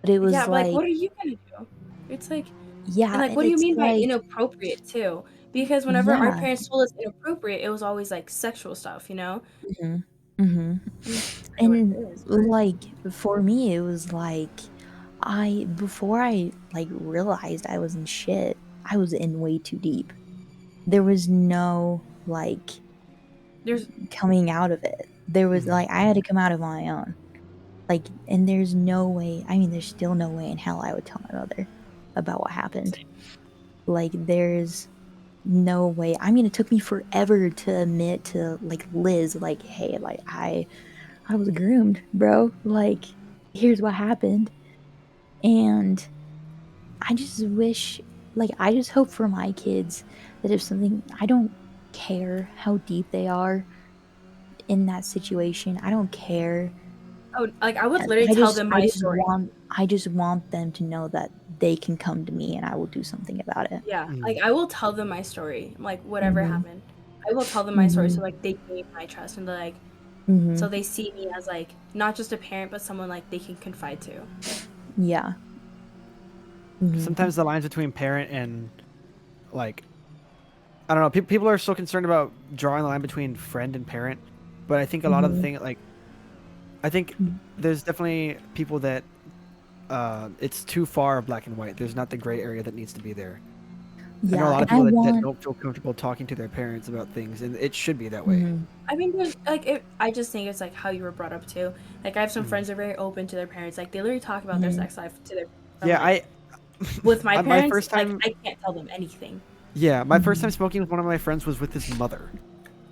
But it Yeah, was but like like, what are you gonna do? It's like And yeah, like, and what do you it's mean by like, inappropriate too? Because whenever our yeah. parents told us inappropriate, it was always like sexual stuff, you know? Hmm. Hmm. I mean, I know what And it is. like for me, it was like before I like realized I was in shit, I was in way too deep. There was no like There's coming out of it. There was Mhm. like I had to come out of my own. Like, and there's no way. I mean, there's still no way in hell I would tell my mother about what happened. Like, there's no way. I mean, it took me forever to admit to like Liz, like, hey, like I was groomed, bro. Like, here's what happened. And I just wish, like, I just hope for my kids that if something, I don't care how deep they are in that situation. I don't care. like I would literally tell them my story. I just want them to know that they can come to me and I will do something about it. Yeah, Mhm. like I will tell them my story, like whatever Mhm. happened. I will tell them my story so Mhm. like they gain my trust and like so Mhm. they see me as like not just a parent but someone like they can confide to. Yeah. Mhm. Sometimes the lines between parent and like I don't know, people are so concerned about drawing the line between friend and parent, but I think a lot of the Mhm. thing like I think Mhm. there's definitely people that it's too far of black and white. There's not the gray area that needs to be there. I know a Yeah, lot and of I people that want. don't feel comfortable talking to their parents about things, and it should be that way. Mhm. I mean, I just think it's like how you were brought up too. Like I have some Mhm. friends that are very open to their parents. Like they literally talk about their Mhm. sex life to their. I'm Yeah, like, with my my parents, first like time I can't tell them anything. my first time Mhm. smoking with one of my friends was with his mother.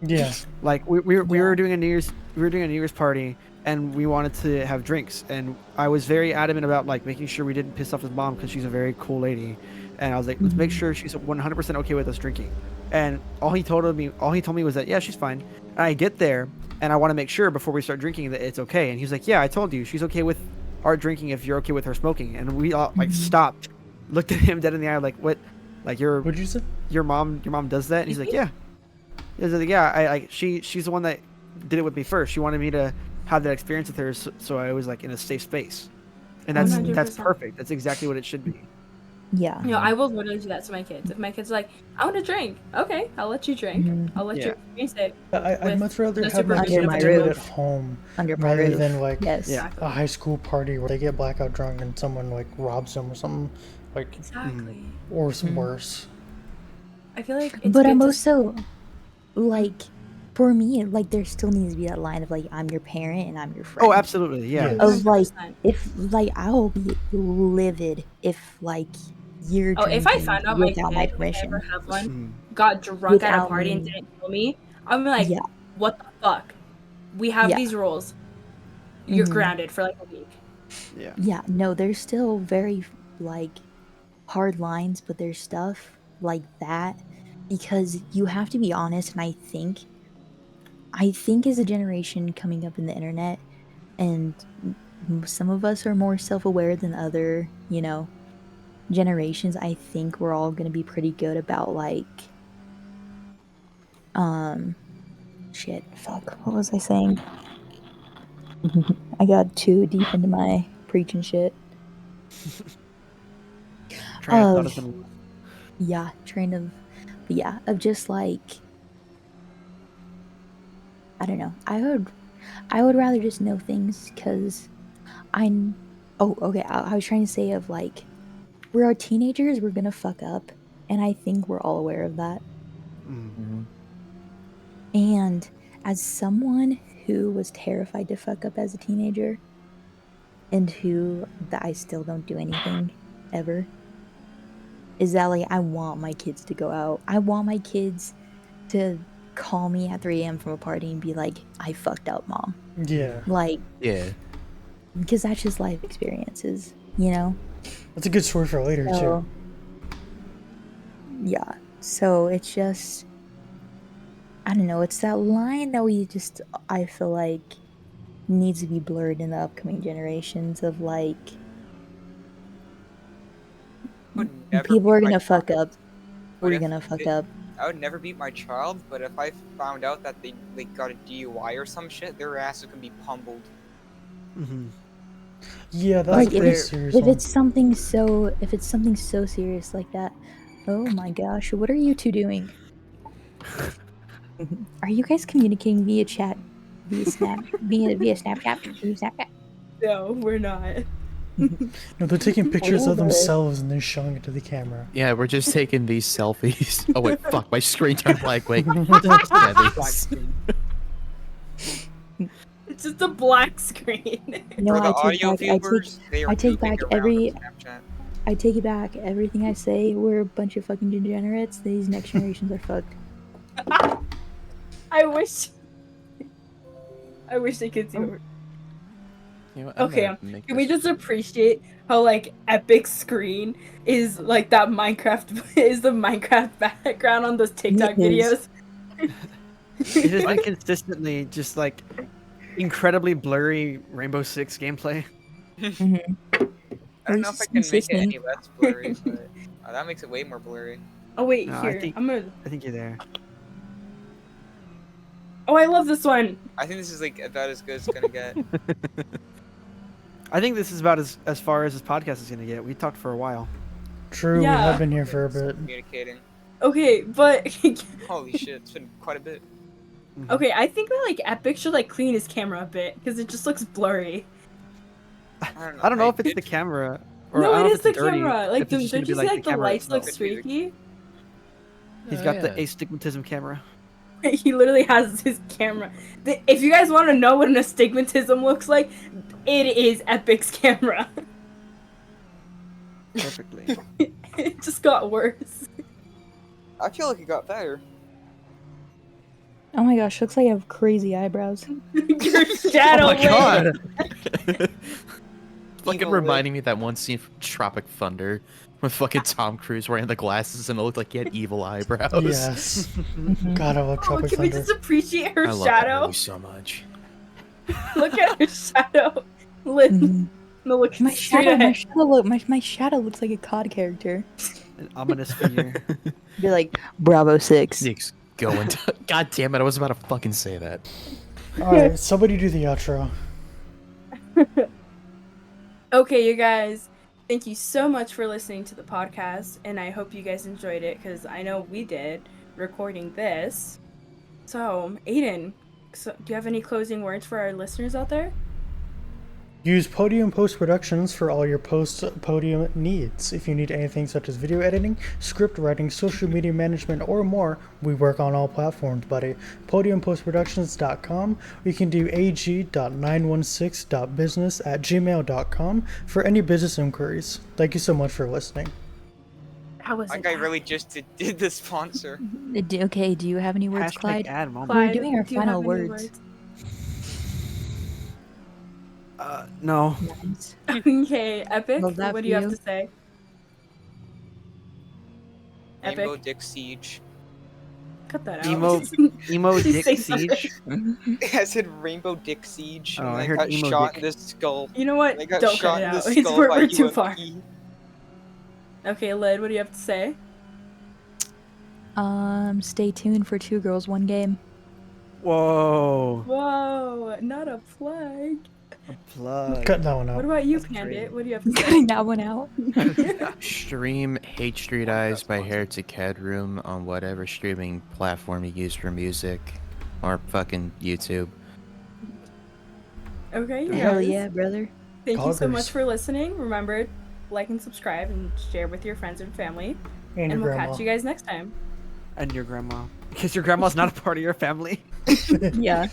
Yeah. Like we Yeah. were doing a New Year's party and we wanted to have drinks and I was very adamant about like making sure we didn't piss off his mom because she's a very cool lady, and I was like, let's make Mhm. sure she's 100% okay with us drinking. And all he told me was that yeah, she's fine. And I get there and I want to make sure before we start drinking that it's okay. And he's like, yeah, I told you she's okay with our drinking if you're okay with her smoking. And we all like Mhm. stopped, looked at him dead in the eye like, what? Like What'd you say? your mom does that? And he's like, yeah. He's like, yeah, I like she's the one that did it with me first. She wanted me to have that experience with her, so I was like in a safe space, and One Mhm. hundred that's percent. perfect. That's exactly what it should be. Yeah. You know, I will literally do that to my kids. If my kids are like, I want to drink, okay, I'll let you drink. Mhm. I'll let you Yeah. experience it I'd with much rather no have my Under supervision kids of my an do it adult. at roof. home Under my rather roof. than like Yes. Yeah. Exactly. a high school party where they get blackout drunk and someone like robs them or something, like, Exactly. or Mhm. worse. I feel like it's But good I'm to. also like, for me, like there still needs to be that line of like I'm your parent and I'm your Oh, friend. absolutely. Yeah. Yes. Of like 100%. if like I will be livid if like you're Oh, if I drinking found out my without my kid, if I ever permission. have one, Mhm. got drunk at a Without party and me. didn't tell me, I'm like, Yeah. what the fuck? We have Yeah. these rules. you're Mhm. grounded for like a week. Yeah. Yeah, no, there's still very like hard lines, but there's stuff like that because you have to be honest, and I think as a generation coming up in the internet, and some of us are more self-aware than other, generations. I think we're all gonna be pretty good about like, um, shit, fuck, what was I saying? I got too deep into my preaching shit. Train of thought has Of been. yeah, but yeah, of just like I don't know. I would rather just know things because I'm. Oh, okay. I was trying to say of like we're our teenagers. We're gonna fuck up, and I think we're all aware of that. Mm. Mhm. And as someone who was terrified to fuck up as a teenager, and who that I still don't do anything ever, is that like I want my kids to go out. I want my kids to call me at 3 a.m. from a party and be like, "I fucked up, mom." Yeah, Like, Yeah. because that's just life experiences, you know? that's a good story for later too. So, yeah. So it's just, I don't know, it's that line that I feel like needs to be blurred in the upcoming generations of like, I would never people beat are my gonna fuck child, up. but We're if gonna fuck it- up. I would never beat my child, but if I found out that they like got a DUI or some shit, their asses can be pummeled. Hmm. Yeah, that's Like a That's pretty fair. serious if one. it's something so serious like that, oh my gosh, what are you two doing? Are you guys communicating via chat, via Snap, via Snapchat, via Snapchat? No, we're not. No, they're taking pictures of Whatever. themselves and they're showing it to the camera. Yeah, we're just taking these selfies. Oh wait, fuck, my screen turned blank. Wait. Yeah, Black these. screen. It's just a black screen. No, For the I take audio back. viewers, they are I take moving back around every. on Snapchat. I take it back. Everything I say. We're a bunch of fucking degenerates. These next generations are fucked. I wish. I wish they could see. Oh. What we're... You know what, I'm Okay, gonna make can we this- just appreciate how like epic screen is like that Minecraft is the Minecraft background on those TikTok It is. videos? It has been consistently just like incredibly blurry Rainbow Six gameplay. Mhm. I don't know if I can make it Consistent. any less blurry, but that makes it way more blurry. Oh wait, No, here. I I'm gonna. think you're there. Oh, I love this one. I think this is like about as good as it's gonna get. I think this is about as far as this podcast is gonna get. We talked for a while. True, we Yeah. have been here for a bit. Communicating. Okay, but Holy shit, it's been quite a bit. Mhm. okay, I think that like Epic should like clean his camera a bit because it just looks blurry. I I don't know if it's did- the camera or No, I don't it know is if the it's dirty. camera. Like, if it's just don't gonna you be see like like the camera lights look itself. streaky? He's Oh, got the yeah. astigmatism camera. He literally has his camera. If you guys want to know what an astigmatism looks like, it is Epic's camera. Perfectly. It just got worse. I feel like it got better. Oh my gosh, looks like I have crazy eyebrows. Your shadow. Oh my Lid. god! Fucking Evil reminding me of that one scene from Tropic Thunder with fucking Tom Cruise wearing the glasses and it looked like he had evil eyebrows. Yes. Mhm. God, I love Oh, Tropic can we Thunder. just appreciate her I love that shadow? movie so much. Look at her shadow. Lid. Mhm. No, look My straight shadow, ahead. my shadow looks like a COD character. An ominous figure. Be like, Bravo 6. Nick's going to... God damn it, I was about to fucking say that. Alright, somebody do the outro. Okay, you guys, thank you so much for listening to the podcast, and I hope you guys enjoyed it because I know we did recording this. So, Aiden, do you have any closing words for our listeners out there? Use Podium Post Productions for all your post-podium needs. If you need anything such as video editing, script writing, social media management, or more, we work on all platforms, buddy. PodiumPostProductions.com. You can do ag.916.business@gmail.com for any business inquiries. Thank you so much for listening. How was That it? guy really just did the sponsor. Okay, do you have any words, Hashtag Clyde? ad moment. Clyde, We're doing our do you have final any words. No. Nice. Okay, Epic, Love that what for do you have you. to say? Rainbow Epic, Dick Siege. cut that out. Emo Please Dick say something. Siege. I said Rainbow Dick Siege, Oh, and I I heard got emo shot in dick. the skull. You know what? I got Don't shot cut it in the out. skull by We're too far. UMP. Okay, Lid, what do you have to say? Stay tuned for Two Girls, One Game. Whoa. Whoa, not a plug. A plug. Cut that one What out. about you, That's Pandit? great. What do you have to say? Cutting that one out. Stream Hate Street Eyes by Heretic Headroom on whatever streaming platform you use for music. Or fucking YouTube. Okay, you Hell guys. yeah, brother. Thank you so much Poggers. for listening. Remember, like and subscribe and share with your friends and family. And And your we'll grandma. catch you guys next time. And your grandma. Because your grandma's not a part of your family. Yeah.